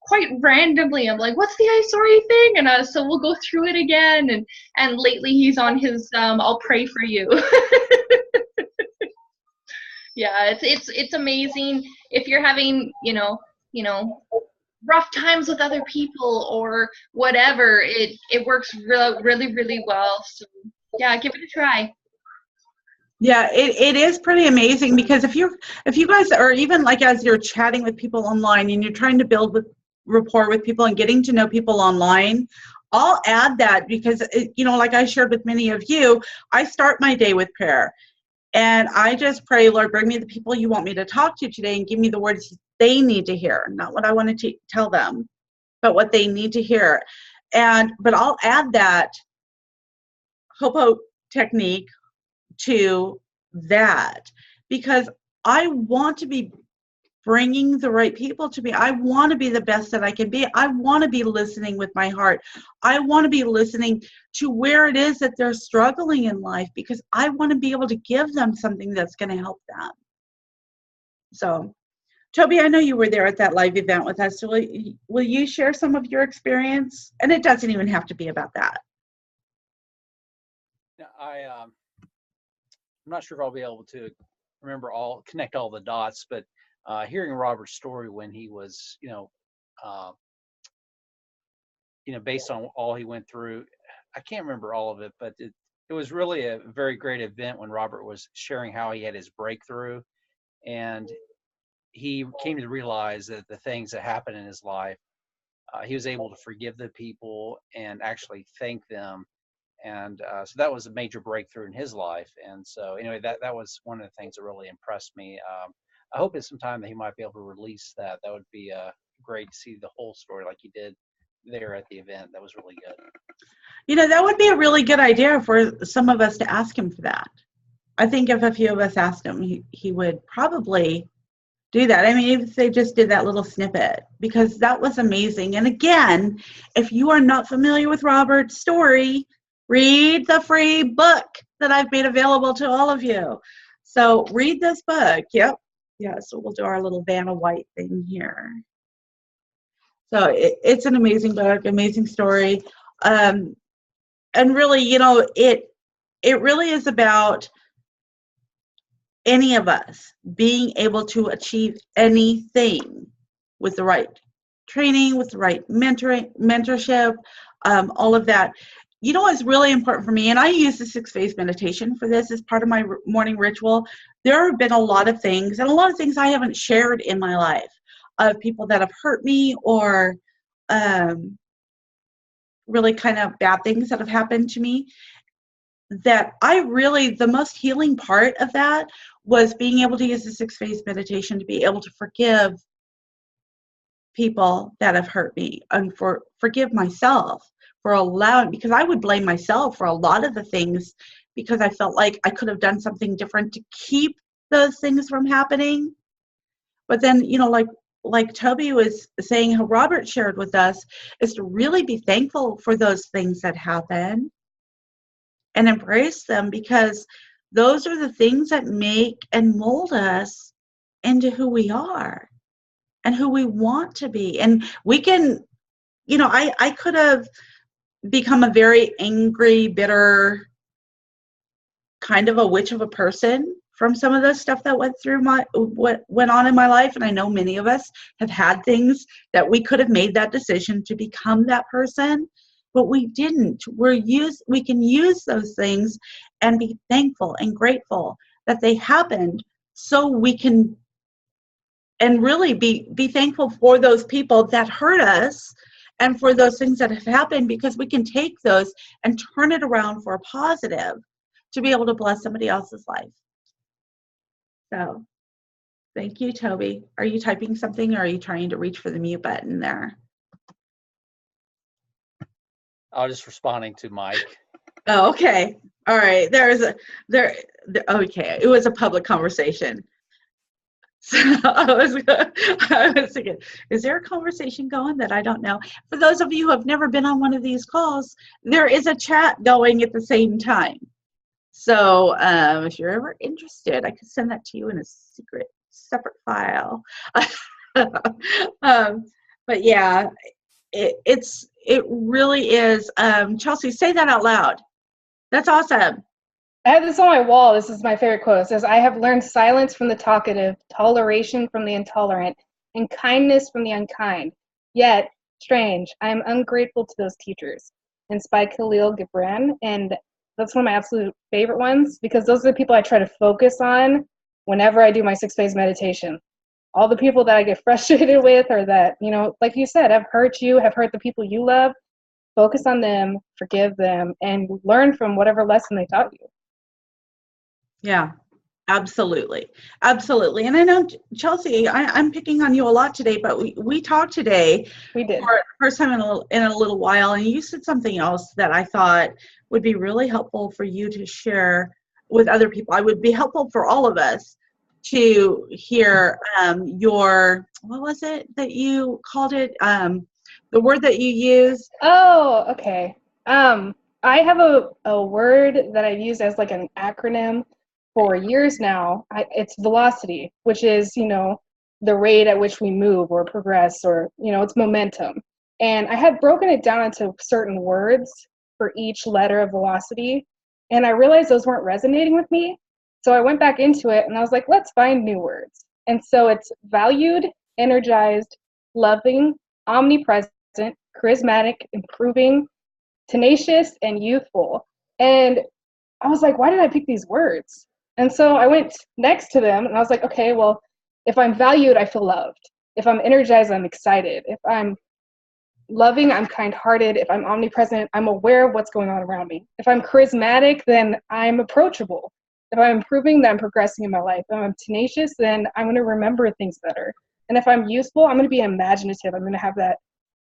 quite randomly. I'm like, "What's the I sorry thing?" And so we'll go through it again. And lately he's on his I'll pray for you. Yeah, it's amazing if you're having rough times with other people or whatever. It works really, really well. So yeah, give it a try. Yeah, it is pretty amazing, because if you guys are, even like as you're chatting with people online and you're trying to build rapport with people and getting to know people online, I'll add that because, like I shared with many of you, I start my day with prayer. And I just pray, "Lord, bring me the people you want me to talk to today and give me the words they need to hear," not what I want to tell them, but what they need to hear. but I'll add that Hopo technique to that, because I want to be bringing the right people to me. I want to be the best that I can be. I want to be listening with my heart. I want to be listening to where it is that they're struggling in life, because I want to be able to give them something that's going to help them. So, Toby, I know you were there at that live event with us. So will you share some of your experience? And it doesn't even have to be about that. I'm not sure if I'll be able to connect all the dots, but hearing Robert's story when he was, based on all he went through, I can't remember all of it, but it was really a very great event when Robert was sharing how he had his breakthrough, and he came to realize that the things that happened in his life, he was able to forgive the people and actually thank them. And so that was a major breakthrough in his life. And so anyway, that was one of the things that really impressed me. I hope at some time that he might be able to release that. That would be great to see the whole story like he did there at the event. That was really good. That would be a really good idea for some of us to ask him for that. I think if a few of us asked him, he would probably do that. I mean, if they just did that little snippet, because that was amazing. And again, if you are not familiar with Robert's story, read the free book that I've made available to all of you. So read this book. Yep. Yeah, so we'll do our little Vanna White thing here. So it's an amazing book, amazing story. And really, it really is about any of us being able to achieve anything with the right training, with the right mentorship, all of that. What's really important for me, and I use the 6-phase meditation for this as part of my morning ritual. There have been a lot of things I haven't shared in my life, of people that have hurt me, or really kind of bad things that have happened to me, that the most healing part of that was being able to use the 6-phase meditation to be able to forgive people that have hurt me, and forgive myself for allowing, because I would blame myself for a lot of the things, because I felt like I could have done something different to keep those things from happening. But then, like Toby was saying, how Robert shared with us, is to really be thankful for those things that happen and embrace them, because those are the things that make and mold us into who we are and who we want to be. And we can, I could have become a very angry, bitter, kind of a witch of a person from some of the stuff that what went on in my life. And I know many of us have had things that we could have made that decision to become that person, but we didn't. We can use those things and be thankful and grateful that they happened, so we can, and really be thankful for those people that hurt us and for those things that have happened, because we can take those and turn it around for a positive to be able to bless somebody else's life. So thank you, Toby. Are you typing something, or are you trying to reach for the mute button there? I was just responding to Mike. Oh, okay. All right. Okay. It was a public conversation. So I was thinking, is there a conversation going that I don't know? For those of you who have never been on one of these calls, there is a chat going at the same time. So if you're ever interested, I could send that to you in a separate file. But yeah, it really is. Chelsea, say that out loud. That's awesome. I have this on my wall. This is my favorite quote. It says, "I have learned silence from the talkative, toleration from the intolerant, and kindness from the unkind. Yet, strange, I am ungrateful to those teachers." And by Khalil Gibran. And that's one of my absolute favorite ones, because those are the people I try to focus on whenever I do my 6-phase meditation. All the people that I get frustrated with, or that, like you said, have hurt you, have hurt the people you love, focus on them, forgive them, and learn from whatever lesson they taught you. Yeah, Absolutely. Absolutely. And I know, Chelsea, I'm picking on you a lot today, but we talked today We did. for the first time in a little while, and you said something else that I thought would be really helpful for you to share with other people. I would be helpful for all of us to hear your, what was it that you called it? The word that you used. Oh, okay. I have a word that I've used as like an acronym for years now. It's velocity, which is, the rate at which we move or progress, or, it's momentum. And I had broken it down into certain words for each letter of velocity, and I realized those weren't resonating with me. So I went back into it and I was like, let's find new words. And so it's valued, energized, loving, omnipresent, charismatic, improving, tenacious, and youthful. And I was like, why did I pick these words? And so I went next to them and I was like, okay, well, if I'm valued, I feel loved. If I'm energized, I'm excited. If I'm loving, I'm kind-hearted. If I'm omnipresent, I'm aware of what's going on around me. If I'm charismatic, then I'm approachable. If I'm improving, then I'm progressing in my life. If I'm tenacious, then I'm going to remember things better. And if I'm youthful, I'm going to be imaginative. I'm going to have that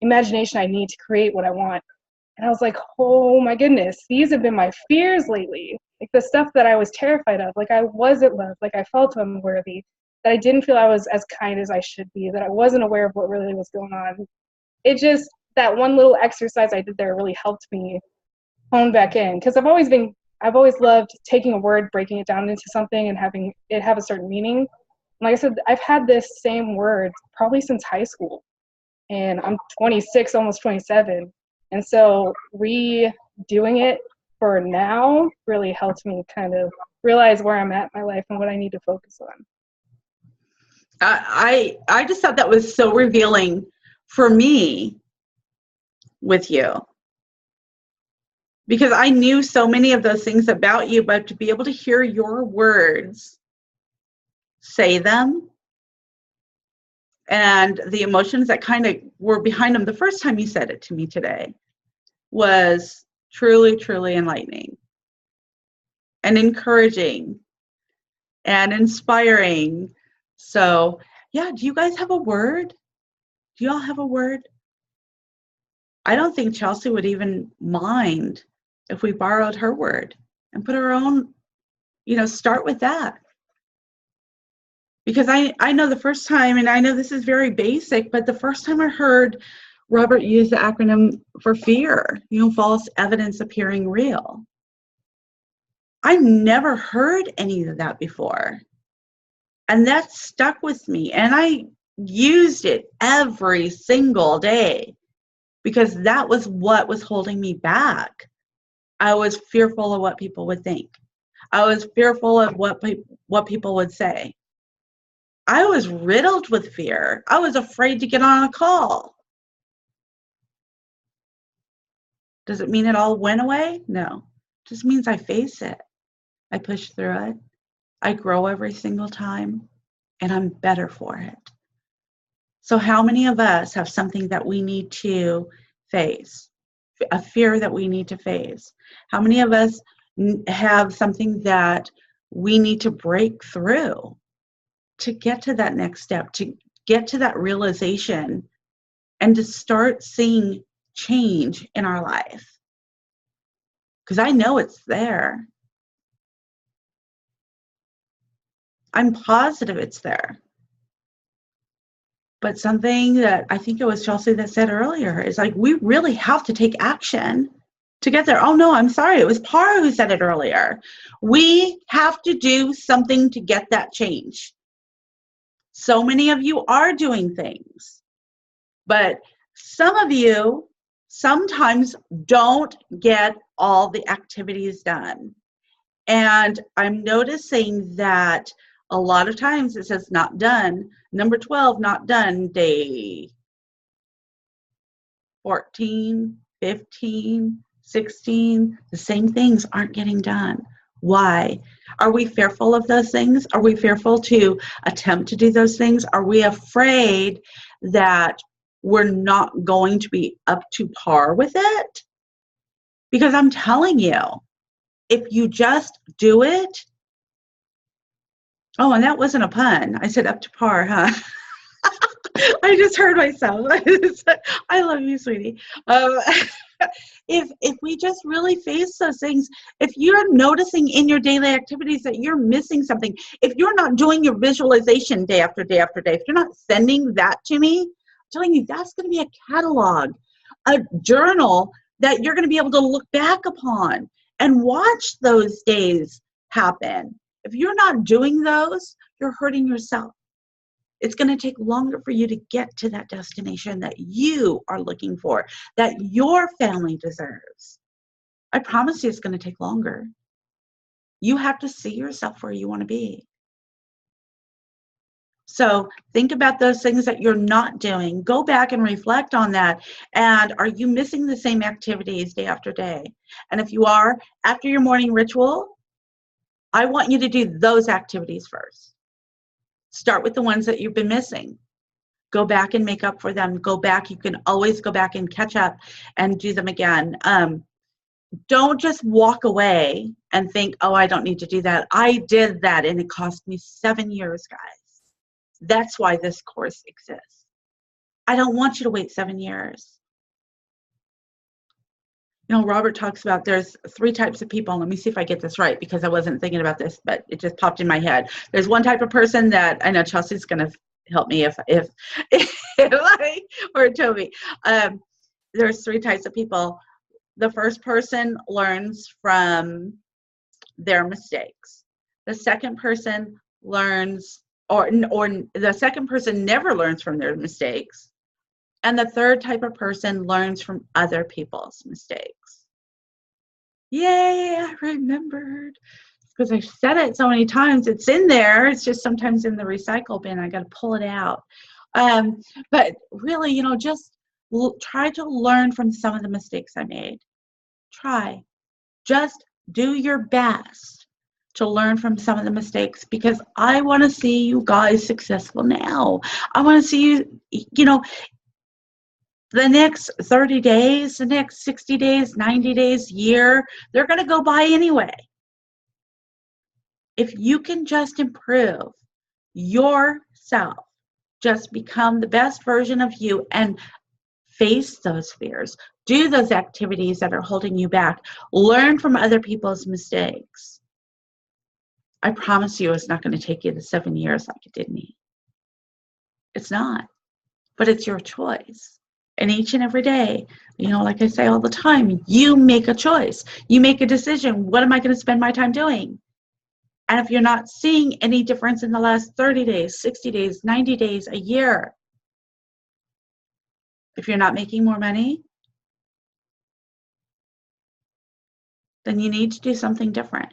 imagination I need to create what I want. And I was like, oh my goodness, these have been my fears lately. Like the stuff that I was terrified of, like I wasn't loved, like I felt unworthy, that I didn't feel I was as kind as I should be, that I wasn't aware of what really was going on. It just, that one little exercise I did there really helped me hone back in. Because I've always loved taking a word, breaking it down into something and having it have a certain meaning. And like I said, I've had this same word probably since high school. And I'm 26, almost 27. And so redoing it for now really helped me kind of realize where I'm at in my life and what I need to focus on. I just thought that was so revealing for me with you, because I knew so many of those things about you, but to be able to hear your words, say them, and the emotions that kind of were behind them the first time you said it to me today was truly, truly enlightening and encouraging and inspiring. So, yeah, do you guys have a word? Do you all have a word? I don't think Chelsea would even mind if we borrowed her word and put our own, start with that. Because I know the first time, and I know this is very basic, but the first time I heard Robert use the acronym for fear, false evidence appearing real. I never heard any of that before. And that stuck with me. And I used it every single day because that was what was holding me back. I was fearful of what people would think. I was fearful of what people would say. I was riddled with fear. I was afraid to get on a call. Does it mean it all went away? No. It just means I face it. I push through it. I grow every single time, and I'm better for it. So how many of us have something that we need to face, a fear that we need to face? How many of us have something that we need to break through to get to that next step, to get to that realization, and to start seeing change in our life? Because I know it's there. I'm positive it's there. But something that I think it was Chelsea that said earlier is like, we really have to take action to get there. Oh no, I'm sorry. It was Para who said it earlier. We have to do something to get that change. So many of you are doing things, but some of you sometimes don't get all the activities done. And I'm noticing that a lot of times it says not done. Number 12, not done. Day 14, 15, 16, the same things aren't getting done. Why? Are we fearful of those things? Are we fearful to attempt to do those things? Are we afraid that we're not going to be up to par with it? Because I'm telling you, if you just do it, Oh, and that wasn't a pun. I said up to par, huh? I just heard myself. I love you, sweetie. If we just really face those things, if you're noticing in your daily activities that you're missing something, if you're not doing your visualization day after day after day, if you're not sending that to me, I'm telling you, that's going to be a catalog, a journal that you're going to be able to look back upon and watch those days happen. If you're not doing those, you're hurting yourself. It's going to take longer for you to get to that destination that you are looking for, that your family deserves. I promise you it's going to take longer. You have to see yourself where you want to be. So think about those things that you're not doing. Go back and reflect on that. And are you missing the same activities day after day? And if you are, after your morning ritual, I want you to do those activities first. Start with the ones that you've been missing. Go back and make up for them. Go back. You can always go back and catch up and do them again. Don't just walk away and think, oh, I don't need to do that. I did that and it cost me 7 years, guys. That's why this course exists. I don't want you to wait 7 years. You know, Robert talks about there's 3 types of people. Let me see if I get this right because I wasn't thinking about this, but it just popped in my head. There's one type of person that I know Chelsea's going to help me if or Toby. There's 3 types of people. The first person learns from their mistakes. The second person learns, or the second person never learns from their mistakes. And the third type of person learns from other people's mistakes. Yay, I remembered. Because I've said it so many times. It's in there. It's just sometimes in the recycle bin. I got to pull it out. But really, you know, just try to learn from some of the mistakes I made. Try. Just do your best to learn from some of the mistakes because I want to see you guys successful now. I want to see you, you know, the next 30 days, the next 60 days, 90 days, year, they're going to go by anyway. If you can just improve yourself, just become the best version of you and face those fears, do those activities that are holding you back, learn from other people's mistakes. I promise you it's not going to take you the 7 years like it did me. It's not, but it's your choice. And each and every day, you know, like I say all the time, you make a choice. You make a decision. What am I going to spend my time doing? And if you're not seeing any difference in the last 30 days, 60 days, 90 days, a year, if you're not making more money, then you need to do something different.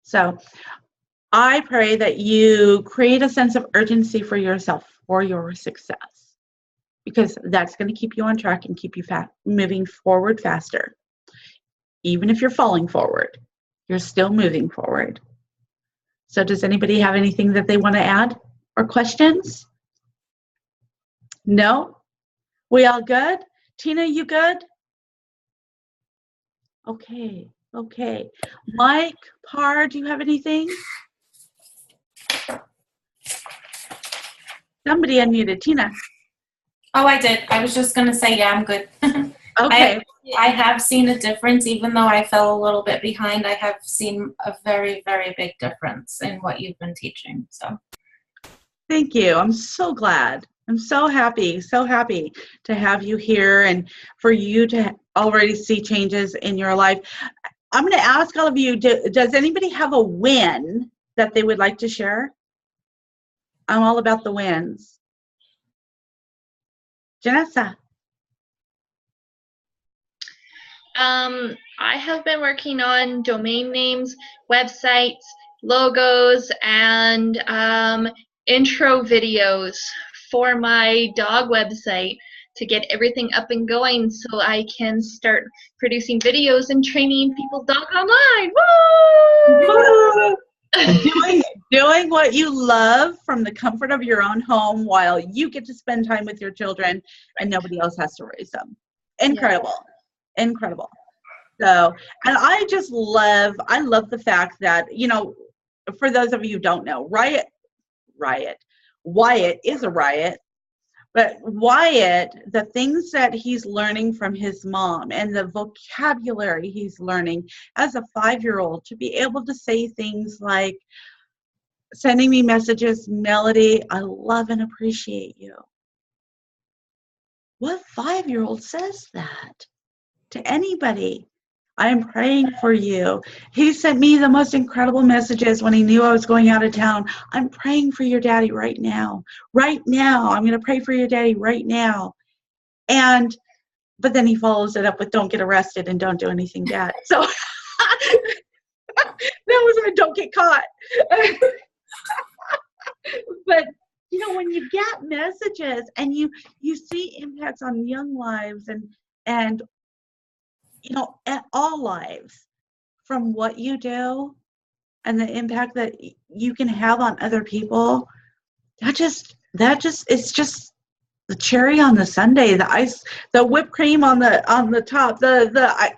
So I pray that you create a sense of urgency for yourself, for your success. Because that's going to keep you on track and keep you moving forward faster. Even if you're falling forward, you're still moving forward. So does anybody have anything that they want to add or questions? No? We all good? Tina, you good? Okay, okay. Mike, Par, do you have anything? Somebody unmuted. Tina. Oh, I did. I was just going to say, yeah, I'm good. Okay. I have seen a difference. Even though I fell a little bit behind, I have seen a very, very big difference in what you've been teaching. So, thank you. I'm so glad. I'm so happy to have you here and for you to already see changes in your life. I'm going to ask all of you, does anybody have a win that they would like to share? I'm all about the wins. Janessa. I have been working on domain names, websites, logos, and intro videos for my dog website to get everything up and going so I can start producing videos and training people's dog online. Woo! Doing what you love from the comfort of your own home while you get to spend time with your children and nobody else has to raise them. Incredible. Yeah. Incredible. So, and I love the fact that, you know, for those of you who don't know, Wyatt is a riot. But Wyatt, the things that he's learning from his mom and the vocabulary he's learning as a 5-year-old, to be able to say things like sending me messages, Melody, I love and appreciate you. What 5-year-old says that to anybody? I am praying for you. He sent me the most incredible messages when he knew I was going out of town. I'm praying for your daddy right now. Right now. I'm going to pray for your daddy right now. But then he follows it up with don't get arrested and don't do anything bad. So that was a don't get caught. But you know, when you get messages and you see impacts on young lives and you know, at all lives from what you do and the impact that you can have on other people, it's just the cherry on the sundae, the ice, the whipped cream on the top,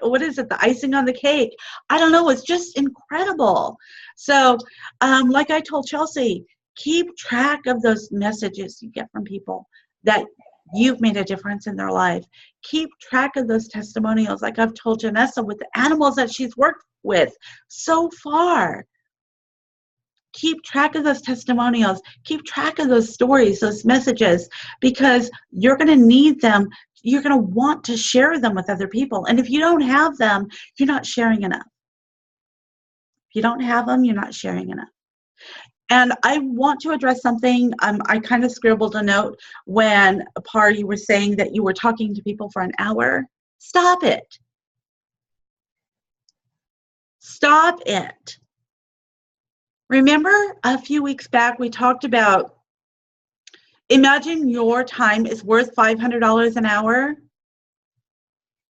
what is it, the icing on the cake. I don't know, it's just incredible. So like I told Chelsea, keep track of those messages you get from people that you've made a difference in their life. Keep track of those testimonials, like I've told Janessa, with the animals that she's worked with so far. Keep track of those testimonials. Keep track of those stories, those messages, because you're going to need them. You're going to want to share them with other people. And if you don't have them, you're not sharing enough. If you don't have them, you're not sharing enough. And I want to address something. I kind of scribbled a note when, Par, you were saying that you were talking to people for an hour. Stop it. Stop it. Remember a few weeks back we talked about, imagine your time is worth $500 an hour.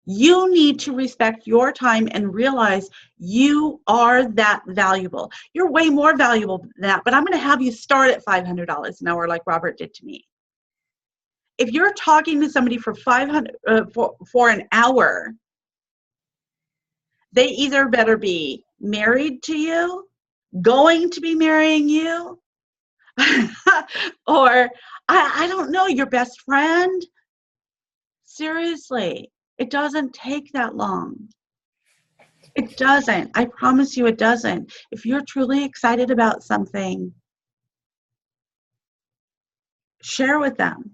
You need to respect your time and realize you are that valuable. You're way more valuable than that, but I'm going to have you start at $500 an hour like Robert did to me. If you're talking to somebody for for an hour, they either better be married to you, going to be marrying you, or I don't know, your best friend. Seriously. It doesn't take that long. It doesn't. I promise you it doesn't. If you're truly excited about something, share with them.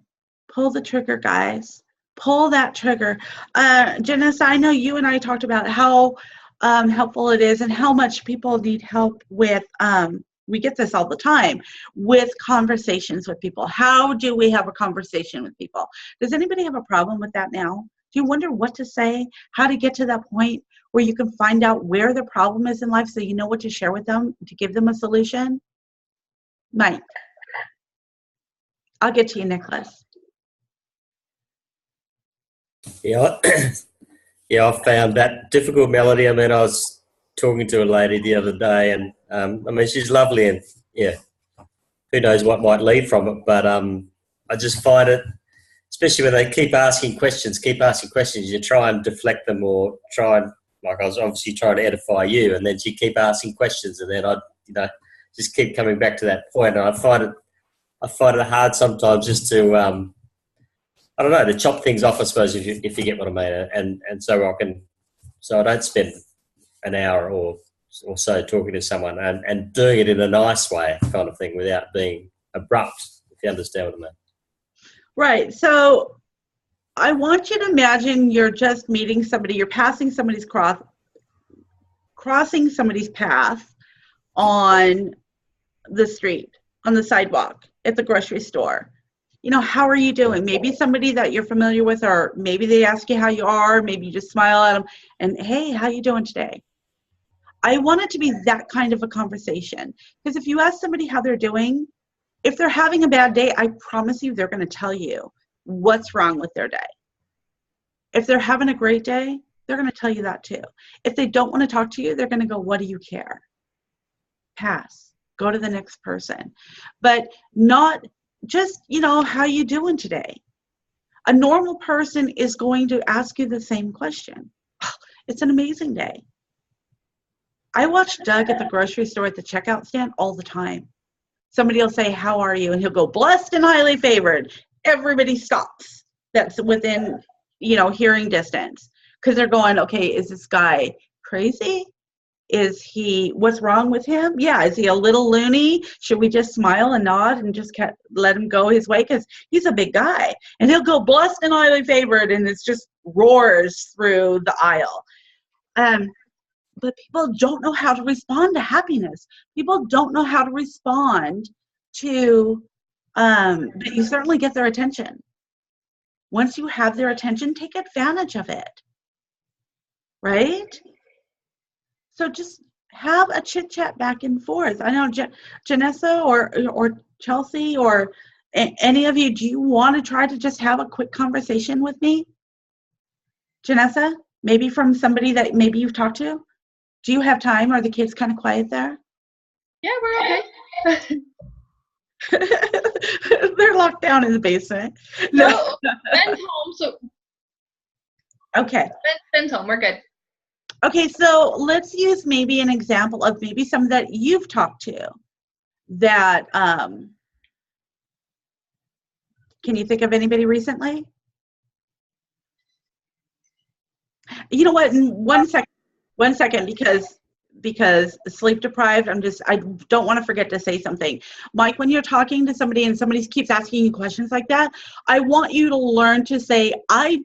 Pull the trigger, guys. Pull that trigger. Janessa, I know you and I talked about how helpful it is and how much people need help with, we get this all the time, with conversations with people. How do we have a conversation with people? Does anybody have a problem with that now? Do you wonder what to say, how to get to that point where you can find out where the problem is in life so you know what to share with them to give them a solution? Mike. I'll get to you, Nicholas. Yeah, I found that difficult, Melody. I mean, I was talking to a lady the other day and, I mean, she's lovely and, yeah, who knows what might lead from it. But I just find it, especially when they keep asking questions, you try and deflect them or try and, like I was obviously trying to edify you, and then she keep asking questions, and then I, just keep coming back to that point. And I find it hard sometimes just to, I don't know, to chop things off, I suppose, if you get what I mean. And so I don't spend an hour or so talking to someone and doing it in a nice way kind of thing without being abrupt, if you understand what I mean. Right. So I want you to imagine you're just meeting somebody, you're passing somebody's crossing somebody's path on the street, on the sidewalk, at the grocery store. You know, how are you doing? Maybe somebody that you're familiar with, or maybe they ask you how you are, maybe you just smile at them and, hey, how you doing today? I want it to be that kind of a conversation. Because if you ask somebody how they're doing, if they're having a bad day, I promise you they're going to tell you what's wrong with their day. If they're having a great day, they're going to tell you that too. If they don't want to talk to you, they're going to go, what do you care? Pass. Go to the next person. But not just, how you doing today? A normal person is going to ask you the same question. Oh, it's an amazing day. I watch Doug at the grocery store at the checkout stand all the time. Somebody will say, "How are you?" And he'll go, "Blessed and highly favored." Everybody stops that's within, hearing distance, because they're going, okay, is this guy crazy? What's wrong with him? Yeah, is he a little loony? Should we just smile and nod and just let him go his way? Because he's a big guy. And he'll go, "Blessed and highly favored," and it just roars through the aisle. But people don't know how to respond to happiness. People don't know how to respond to, but you certainly get their attention. Once you have their attention, take advantage of it, right? So just have a chit chat back and forth. I know Janessa or Chelsea or any of you, do you want to try to just have a quick conversation with me? Janessa, maybe from somebody that maybe you've talked to? Do you have time? Are the kids kind of quiet there? Yeah, we're okay. They're locked down in the basement. No, Ben's home, so. Okay. Ben's home, we're good. Okay, so let's use maybe an example of maybe some that you've talked to that, can you think of anybody recently? You know what, in 1 second, because sleep deprived, I don't want to forget to say something. Mike, when you're talking to somebody and somebody keeps asking you questions like that, I want you to learn to say, "I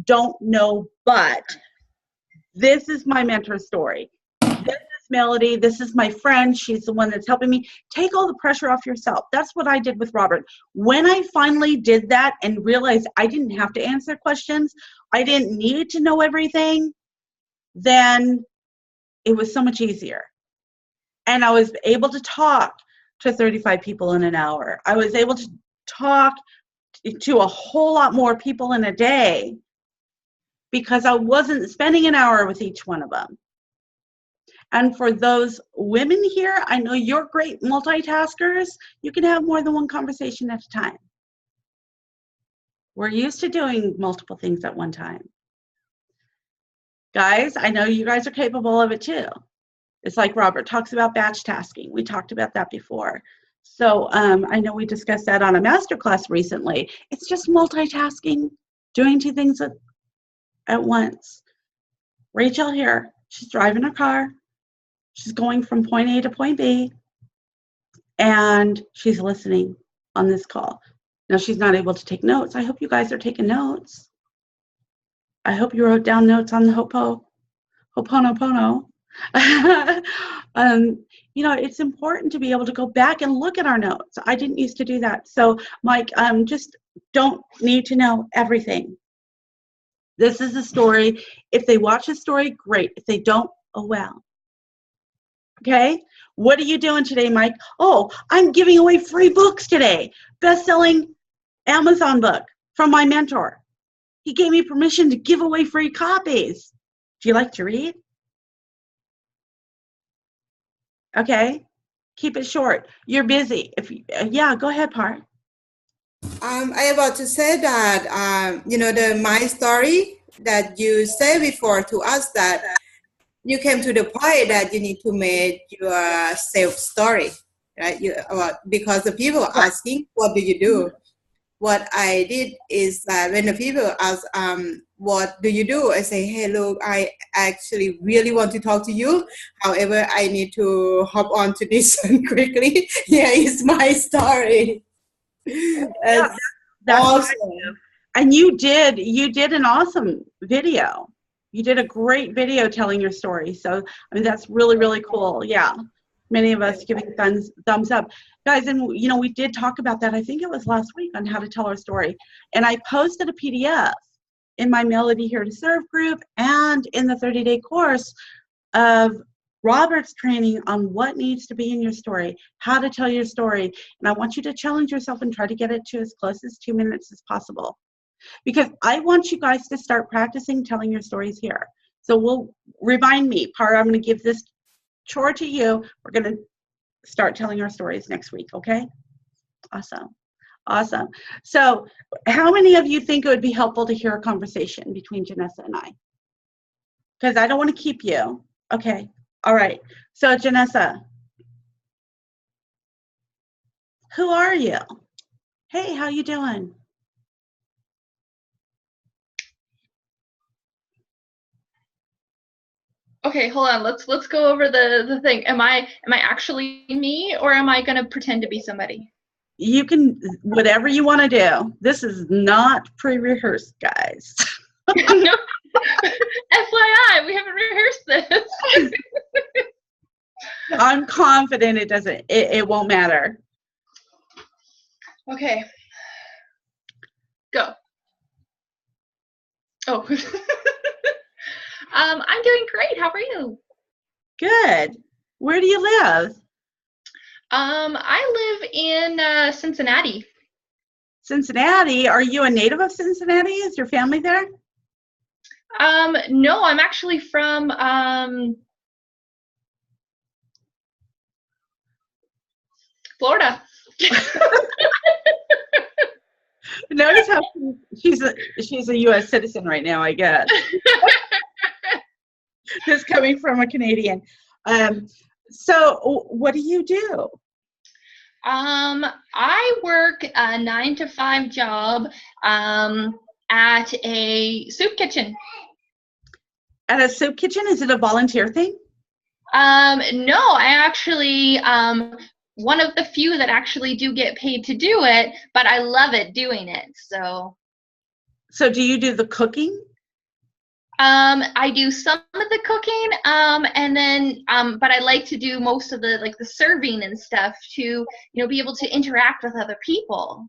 don't know, but this is my mentor's story. This is Melody. This is my friend. She's the one that's helping me." Take all the pressure off yourself. That's what I did with Robert. When I finally did that and realized I didn't have to answer questions, I didn't need to know everything, then it was so much easier. And I was able to talk to 35 people in an hour. I was able to talk to a whole lot more people in a day because I wasn't spending an hour with each one of them. And for those women here, I know you're great multitaskers. You can have more than one conversation at a time. We're used to doing multiple things at one time. Guys, I know you guys are capable of it too. It's like Robert talks about batch tasking. We talked about that before. So I know we discussed that on a masterclass recently. It's just multitasking, doing two things at once. Rachel here, she's driving a car. She's going from point A to point B, and she's listening on this call. Now, she's not able to take notes. I hope you guys are taking notes. I hope you wrote down notes on the Ho'oponopono. It's important to be able to go back and look at our notes. I didn't used to do that. So, Mike, just don't need to know everything. This is a story. If they watch a story, great. If they don't, oh well. Okay? What are you doing today, Mike? Oh, I'm giving away free books today. Best-selling Amazon book from my mentor. He gave me permission to give away free copies. Do you like to read? Okay. Keep it short. You're busy. Yeah, go ahead, Par. I about to say that, my story that you said before to us, that you came to the point that you need to make your self-story, right? Because the people are asking, what do you do? What I did is that when the people ask, what do you do? I say, hey, look, I actually really want to talk to you. However, I need to hop on to this one quickly. Here is my story. Yeah, that's awesome. And you did an awesome video. You did a great video telling your story. So, that's really, really cool. Yeah. Many of us giving thumbs up. Guys, and we did talk about that, I think it was last week, on how to tell our story. And I posted a PDF in my Melody Here to Serve group and in the 30-day course of Robert's training on what needs to be in your story, how to tell your story. And I want you to challenge yourself and try to get it to as close as 2 minutes as possible. Because I want you guys to start practicing telling your stories here. So we'll remind me, Par, I'm going to give this chore to you. We're going to start telling our stories next week, okay? Awesome. Awesome. So how many of you think it would be helpful to hear a conversation between Janessa and I? Because I don't want to keep you. Okay. All right. So Janessa, who are you? Hey, how you doing? Okay, hold on. Let's go over the thing. Am I actually me, or am I gonna pretend to be somebody? You can, whatever you want to do. This is not pre-rehearsed, guys. No. FYI, we haven't rehearsed this. I'm confident it won't matter. Okay. Go. Oh. I'm doing great. How are you? Good. Where do you live? I live in Cincinnati. Cincinnati. Are you a native of Cincinnati? Is your family there? No, I'm actually from Florida. Notice how she's a U.S. citizen right now, I guess. Just coming from a Canadian. So what do you do? I work a 9-to-5 job at a soup kitchen. At a soup kitchen? Is it a volunteer thing? No, I actually one of the few that actually do get paid to do it, but I love it doing it. So do you do the cooking? I do some of the cooking, and then but I like to do most of the the serving and stuff to be able to interact with other people.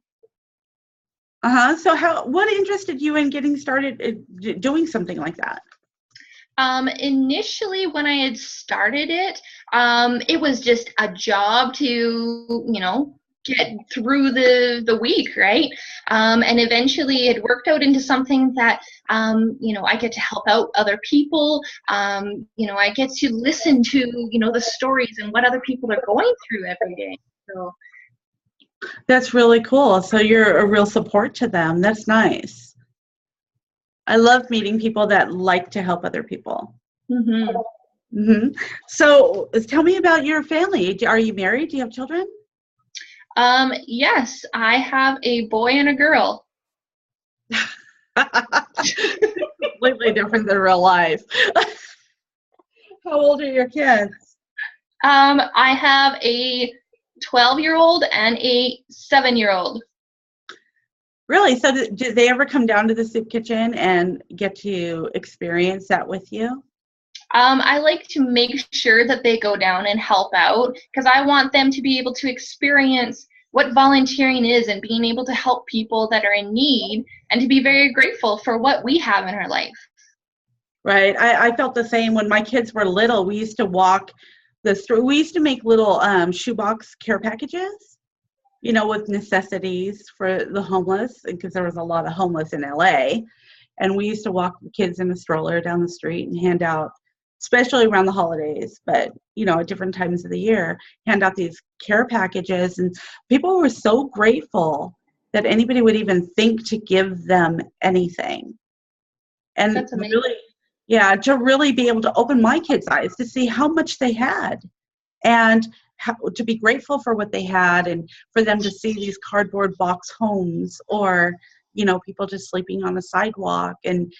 So what interested you in getting started doing something like that? Initially, when I had started it, it was just a job to get through the week, right? And eventually it worked out into something that I get to help out other people. I get to listen to the stories and what other people are going through every day. So that's really cool. So you're a real support to them. That's nice. I love meeting people that like to help other people. Mm-hmm. Mm-hmm. So tell me about your family. Are you married? Do you have children? Yes, I have a boy and a girl. Completely different than real life. How old are your kids? I have a 12-year-old and a 7-year-old. Really? So did they ever come down to the soup kitchen and get to experience that with you? I like to make sure that they go down and help out because I want them to be able to experience what volunteering is and being able to help people that are in need and to be very grateful for what we have in our life. Right. I felt the same when my kids were little. We used to walk the street. We used to make little shoebox care packages, with necessities for the homeless, because there was a lot of homeless in LA. And we used to walk the kids in a stroller down the street and hand out, especially around the holidays, but at different times of the year, hand out these care packages. And people were so grateful that anybody would even think to give them anything. And that's amazing. to really be able to open my kids' eyes to see how much they had and to be grateful for what they had, and for them to see these cardboard box homes or, people just sleeping on the sidewalk and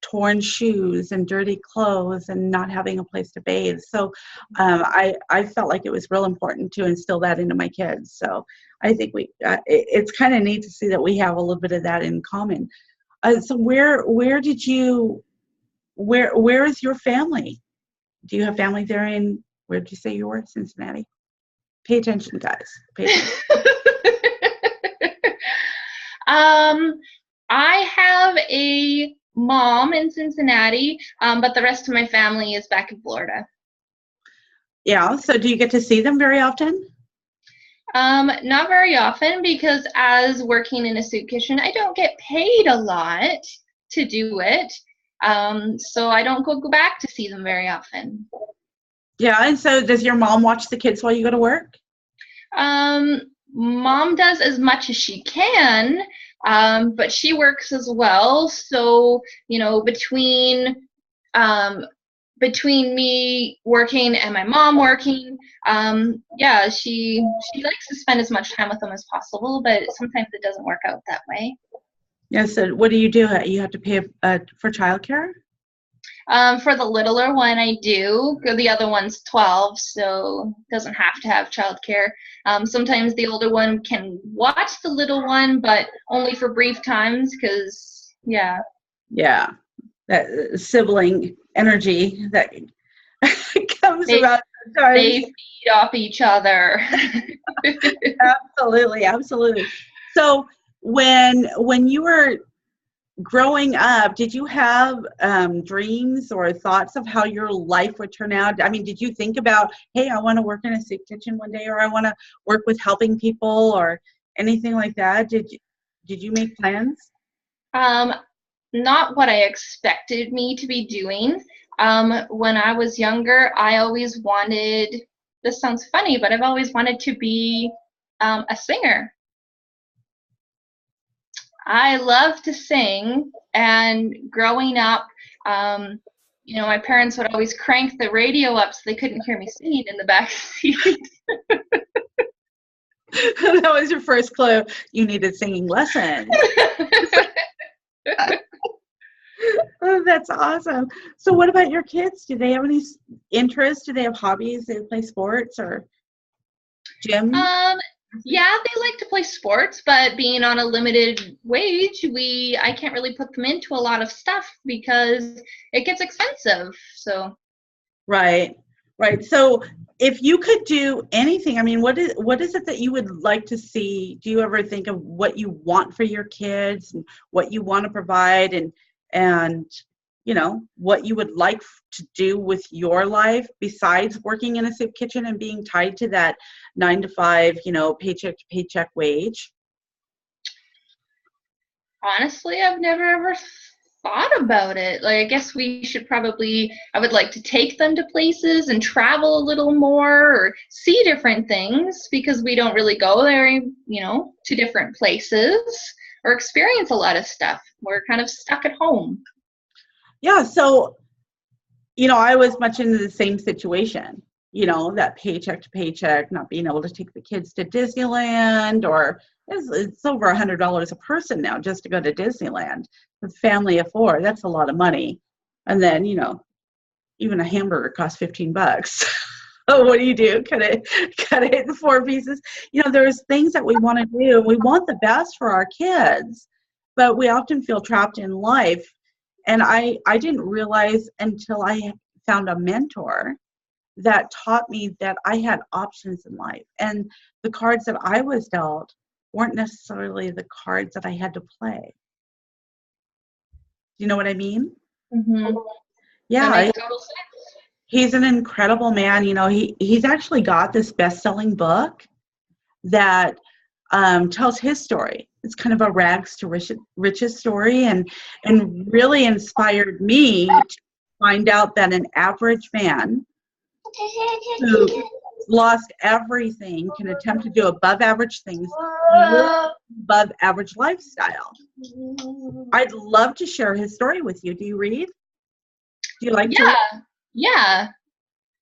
torn shoes and dirty clothes and not having a place to bathe. So I felt like it was real important to instill that into my kids. So I think it's kind of neat to see that we have a little bit of that in common. So where is your family? Do you have family there in, where did you say you were? Cincinnati? Pay attention, guys. Pay attention. I have a mom in Cincinnati, but the rest of my family is back in Florida. Yeah, so do you get to see them very often? Not very often, because as working in a soup kitchen, I don't get paid a lot to do it. So I don't go back to see them very often. Yeah, and so does your mom watch the kids while you go to work? Mom does as much as she can, but she works as well. So, between between me working and my mom working, yeah, she likes to spend as much time with them as possible, but sometimes it doesn't work out that way. Yeah, so what do? You have to pay for childcare? For the littler one, I do. The other one's 12, so doesn't have to have childcare. Sometimes the older one can watch the little one, but only for brief times, because, yeah. Yeah, that sibling energy that comes about. They feed off each other. Absolutely. So when you were growing up, did you have dreams or thoughts of how your life would turn out? I mean, did you think about, hey, I want to work in a soup kitchen one day, or I want to work with helping people, or anything like that? Did you make plans? Not what I expected me to be doing. When I was younger, I always wanted, this sounds funny, but I've always wanted to be a singer. I love to sing, and growing up, you know, my parents would always crank the radio up so they couldn't hear me singing in the back seat. That was your first clue. You needed singing lessons. Oh, that's awesome. So what about your kids? Do they have any interests? Do they have hobbies? Do they play sports or gym? Yeah, they like to play sports, but being on a limited wage, I can't really put them into a lot of stuff because it gets expensive. So Right. So if you could do anything, I mean, what is it that you would like to see? Do you ever think of what you want for your kids and what you want to provide, and you know, what you would like to do with your life besides working in a soup kitchen and being tied to that 9 to 5, you know, paycheck to paycheck wage? honestly, I've never ever thought about it. Like, I guess I would like to take them to places and travel a little more or see different things, because we don't really go there, you know, to different places or experience a lot of stuff. We're kind of stuck at home. Yeah, so, you know, I was much in the same situation, you know, that paycheck to paycheck, not being able to take the kids to Disneyland, or it's over $100 a person now just to go to Disneyland. With a family of 4, that's a lot of money. And then, you know, even a hamburger costs $15. So what do? Cut it in 4 pieces. You know, there's things that we want to do. We want the best for our kids, but we often feel trapped in life. And I didn't realize until I found a mentor that taught me that I had options in life. And the cards that I was dealt weren't necessarily the cards that I had to play. You know what I mean? Mm-hmm. Yeah. That makes total sense. He's an incredible man. You know, he's actually got this best-selling book that tells his story. It's kind of a rags to riches story, and really inspired me to find out that an average man who lost everything can attempt to do above average things, live above average lifestyle. I'd love to share his story with you. Do you read? Do you like to read? Yeah.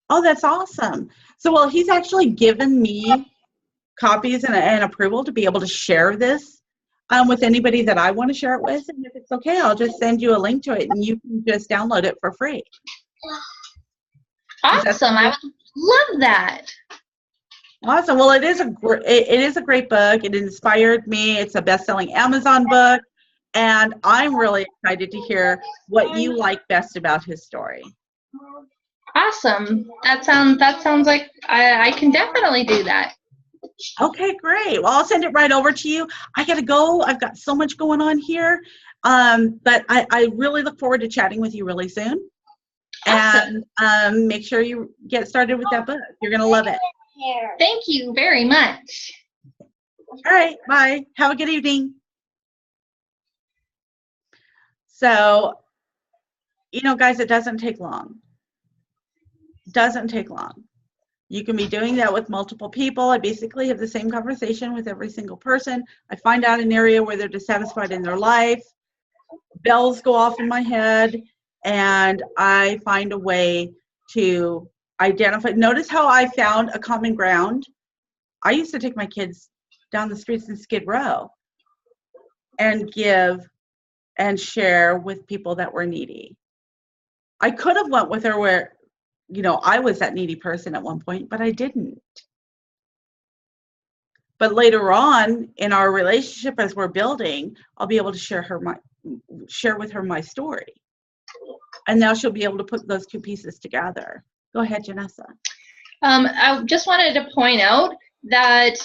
Oh, that's awesome. So, well, he's actually given me copies and approval to be able to share this with anybody that I want to share it with. And if it's okay, I'll just send you a link to it and you can just download it for free. Awesome. I would love that. Awesome. Well, it is a great book. It inspired me. It's a best-selling Amazon book, and I'm really excited to hear what you like best about his story. Awesome. That sounds like I can definitely do that. Okay, great. Well, I'll send it right over to you. I got to go. I've got so much going on here, but I really look forward to chatting with you really soon. Awesome. And make sure you get started with that book. You're going to love it. Thank you very much. All right. Bye. Have a good evening. So, you know, guys, it doesn't take long. It doesn't take long. You can be doing that with multiple people. I basically have the same conversation with every single person. I find out an area where they're dissatisfied in their life. Bells go off in my head. and I find a way to identify. Notice how I found a common ground. I used to take my kids down the streets in Skid Row and give and share with people that were needy. I could have went with her where, you know, I was that needy person at one point, but I didn't. But later on in our relationship, as we're building, I'll be able to share with her my story. And now she'll be able to put those two pieces together. Go ahead, Janessa. I just wanted to point out that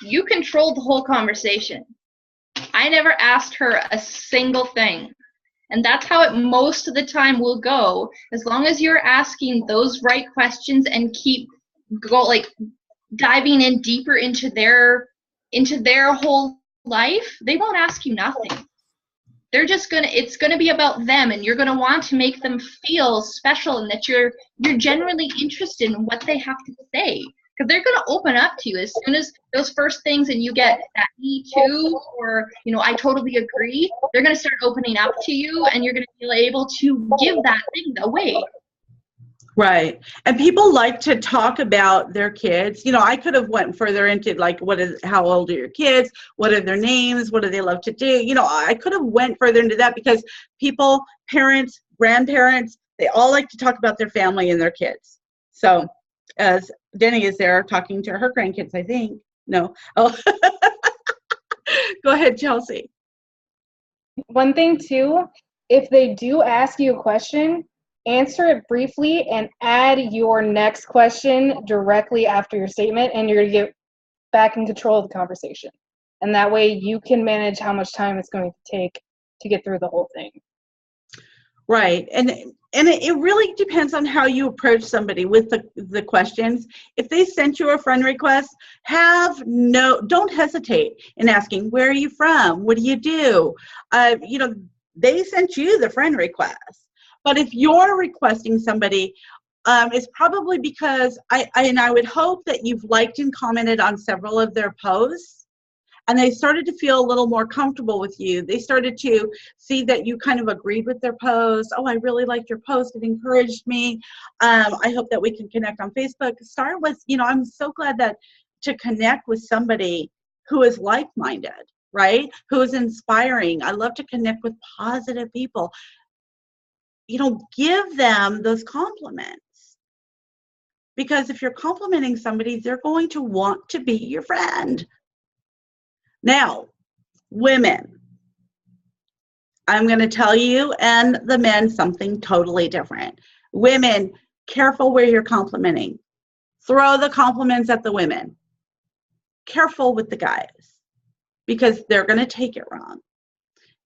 you controlled the whole conversation. I never asked her a single thing. And that's how it most of the time will go. As long as you're asking those right questions and keep diving in deeper into their whole life, they won't ask you nothing. They're just it's gonna be about them, and you're gonna want to make them feel special and that you're genuinely interested in what they have to say. Because they're going to open up to you as soon as those first things and you get that me too, or, you know, I totally agree, they're going to start opening up to you, and you're going to be able to give that thing away. Right. And people like to talk about their kids. You know, I could have went further into like, how old are your kids? What are their names? What do they love to do? You know, I could have went further into that because people, parents, grandparents, they all like to talk about their family and their kids. So as Denny is there talking to her grandkids, I think. No. Oh, go ahead, Chelsea. One thing too, if they do ask you a question, answer it briefly and add your next question directly after your statement, and you're going to get back in control of the conversation. And that way you can manage how much time it's going to take to get through the whole thing. Right. And it really depends on how you approach somebody with the questions. If they sent you a friend request, don't hesitate in asking, where are you from? What do you do? You know, they sent you the friend request. But if you're requesting somebody, it's probably because I would hope that you've liked and commented on several of their posts, and they started to feel a little more comfortable with you. They started to see that you kind of agreed with their post. Oh, I really liked your post. It encouraged me. I hope that we can connect on Facebook. Start with, you know, I'm so glad to connect with somebody who is like-minded, right? Who is inspiring. I love to connect with positive people. You know, give them those compliments. Because if you're complimenting somebody, they're going to want to be your friend. Now, women, I'm going to tell you and the men something totally different. Women, careful where you're complimenting. Throw the compliments at the women. Careful with the guys, because they're going to take it wrong.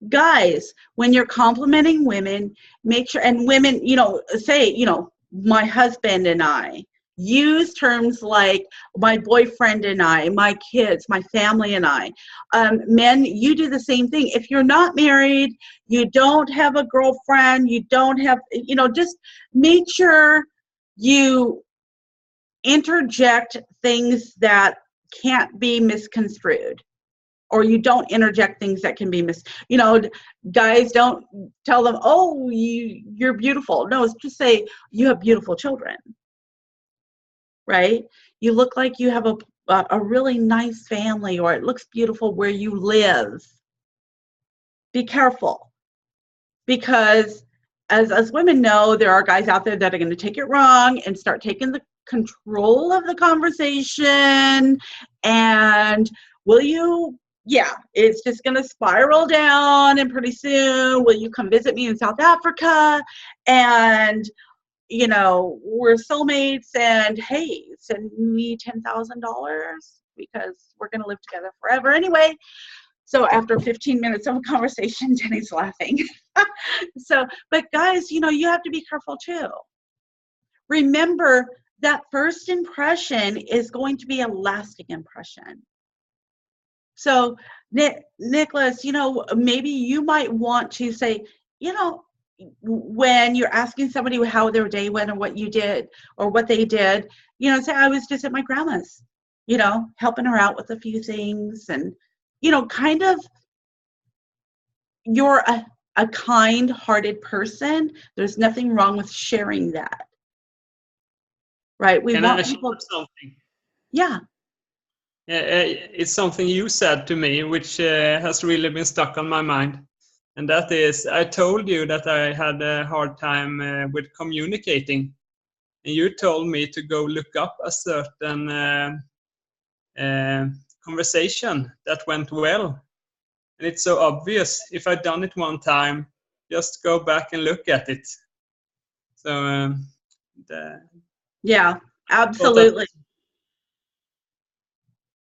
Guys, when you're complimenting women, make sure, and women, you know, say, you know, my husband and I. Use terms like my boyfriend and I, my kids, my family and I. Men, you do the same thing. If you're not married, you don't have a girlfriend, you don't have, you know, just make sure you interject things that can't be misconstrued. Or you don't interject things that can be you know, guys, don't tell them, oh, you're beautiful. No, it's just say you have beautiful children, right? You look like you have a really nice family, or it looks beautiful where you live. Be careful, because as women know, there are guys out there that are going to take it wrong and start taking the control of the conversation, and it's just going to spiral down, and pretty soon, will you come visit me in South Africa? And, you know, we're soulmates, and hey, send me $10,000 because we're going to live together forever anyway. So after 15 minutes of a conversation, Jenny's laughing. But guys, you know, you have to be careful too. Remember that first impression is going to be a lasting impression. So, Nicholas, you know, maybe you might want to say, you know, when you're asking somebody how their day went or what you did or what they did, you know, say, I was just at my grandma's, you know, helping her out with a few things, and, you know, kind of a kind-hearted person, there's nothing wrong with sharing that. Right? We Can want I share people. something? Yeah. It's something you said to me, which has really been stuck on my mind. And that is, I told you that I had a hard time with communicating. And you told me to go look up a certain conversation that went well. And it's so obvious. If I'd done it one time, just go back and look at it. So, yeah, absolutely.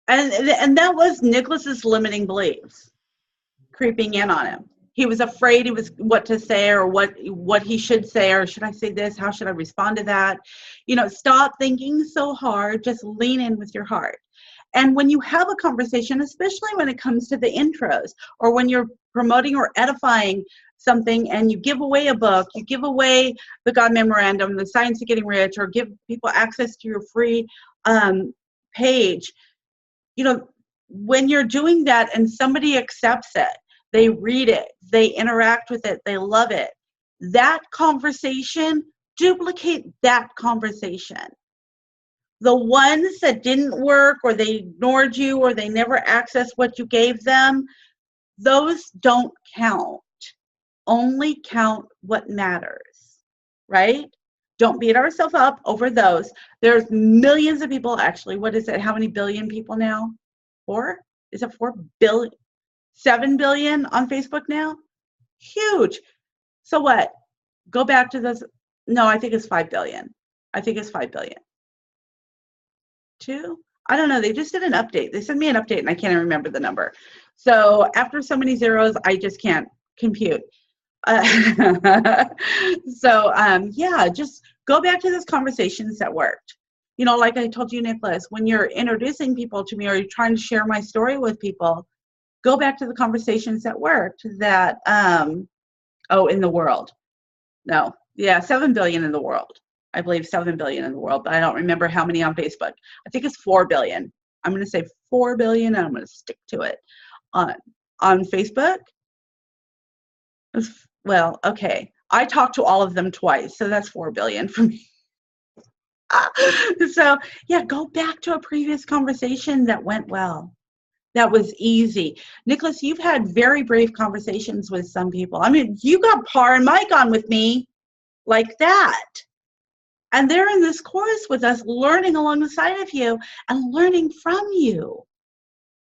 And that was Nicholas's limiting beliefs creeping in on him. He was afraid what to say, or what he should say, or should I say this? How should I respond to that? You know, stop thinking so hard. Just lean in with your heart. And when you have a conversation, especially when it comes to the intros, or when you're promoting or edifying something and you give away a book, you give away the God Memorandum, the Science of Getting Rich, or give people access to your free page, you know, when you're doing that and somebody accepts it, they read it, they interact with it, they love it, that conversation, duplicate that conversation. The ones that didn't work, or they ignored you, or they never accessed what you gave them, those don't count. Only count what matters, right? Don't beat ourselves up over those. There's millions of people, actually. What is it? How many billion people now? 4? Is it 4 billion? 7 billion on Facebook now? Huge. So what? Go back to those. No, I think it's 5 billion. I think it's 5 billion. 2? I don't know. They just did an update. They sent me an update and I can't remember the number. So after so many zeros, I just can't compute. Yeah, just go back to those conversations that worked. You know, like I told you, Nicholas, when you're introducing people to me, or you're trying to share my story with people, go back to the conversations that worked that, in the world. No, yeah, 7 billion in the world. I believe 7 billion in the world, but I don't remember how many on Facebook. I think it's 4 billion. I'm going to say 4 billion, and I'm going to stick to it. On Facebook, well, okay. I talked to all of them twice, so that's 4 billion for me. So, yeah, go back to a previous conversation that went well. That was easy. Nicholas, you've had very brave conversations with some people. I mean, you got Par and Mike on with me like that. And they're in this course with us, learning alongside of you and learning from you.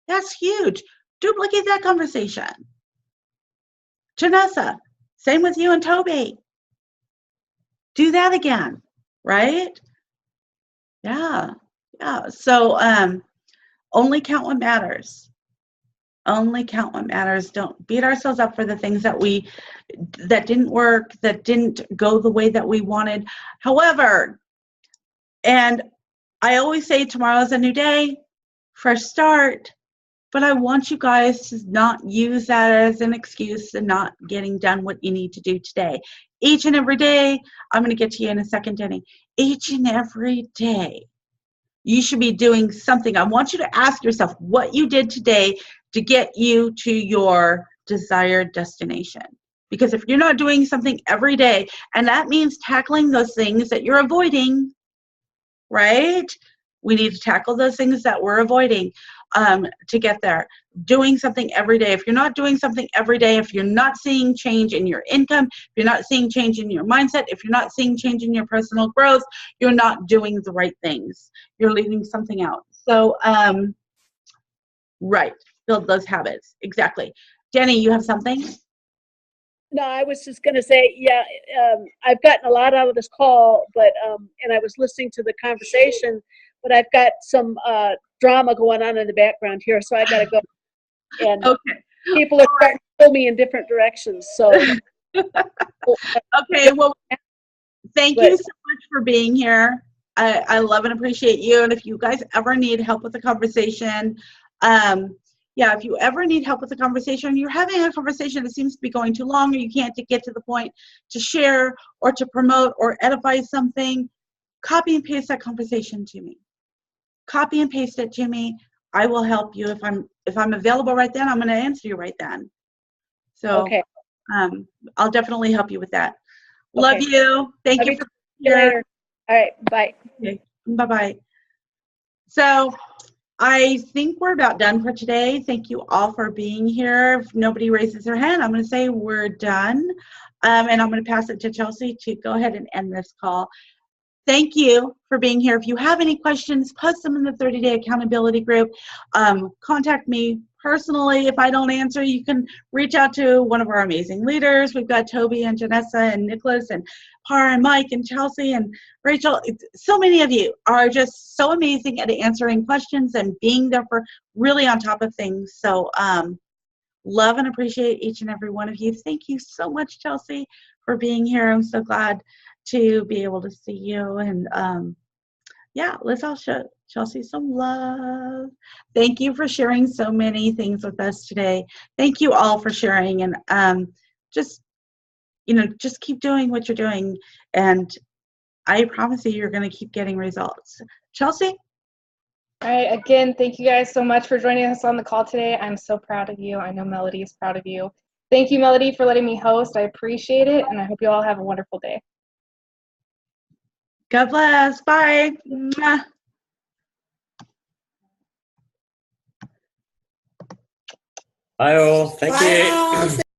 That's huge. Duplicate that conversation. Janessa, same with you and Toby. Do that again, right? Yeah. So only count what matters. Only count what matters. Don't beat ourselves up for the things that didn't work, that didn't go the way that we wanted. However, and I always say tomorrow's a new day, fresh start, but I want you guys to not use that as an excuse to not getting done what you need to do today. Each and every day, I'm going to get to you in a second, Denny. Each and every day, you should be doing something. I want you to ask yourself what you did today to get you to your desired destination. Because if you're not doing something every day, and that means tackling those things that you're avoiding, right? We need to tackle those things that we're avoiding to get there. Doing something every day. If you're not doing something every day, if you're not seeing change in your income, if you're not seeing change in your mindset, if you're not seeing change in your personal growth, you're not doing the right things. You're leaving something out. So, right, build those habits. Exactly. Jenny, you have something? No, I was just going to say, yeah, I've gotten a lot out of this call, but and I was listening to the conversation, but I've got some drama going on in the background here, so I got to go. And okay. People are starting to pull me in different directions. So, okay. Well, thank you so much for being here. I love and appreciate you. And if you guys ever need help with the conversation, yeah, if you ever need help with the conversation, you're having a conversation that seems to be going too long, or you can't get to the point to share or to promote or edify something, copy and paste that conversation to me. Copy and paste it to me. I will help you. If I'm available right then, I'm going to answer you right then. So, okay. I'll definitely help you with that. Love Okay. you. Thank you for See you later. All right, bye. Okay. Bye-bye. So I think we're about done for today. Thank you all for being here. If nobody raises their hand, I'm going to say we're done. And I'm going to pass it to Chelsea to go ahead and end this call. Thank you for being here. If you have any questions, post them in the 30-day accountability group. Contact me personally. If I don't answer, you can reach out to one of our amazing leaders. We've got Toby and Janessa and Nicholas and Par and Mike and Chelsea and Rachel. So many of you are just so amazing at answering questions and being there for really on top of things. So love and appreciate each and every one of you. Thank you so much, Chelsea, for being here. I'm so glad to be able to see you. And yeah, let's all show Chelsea some love. Thank you for sharing so many things with us today. Thank you all for sharing, and just keep doing what you're doing, and I promise you're going to keep getting results. Chelsea? All right, again, thank you guys so much for joining us on the call today. I'm so proud of you. I know Melody is proud of you. Thank you, Melody, for letting me host. I appreciate it, and I hope you all have a wonderful day. God bless. Bye. Mwah. Bye all. Thank you.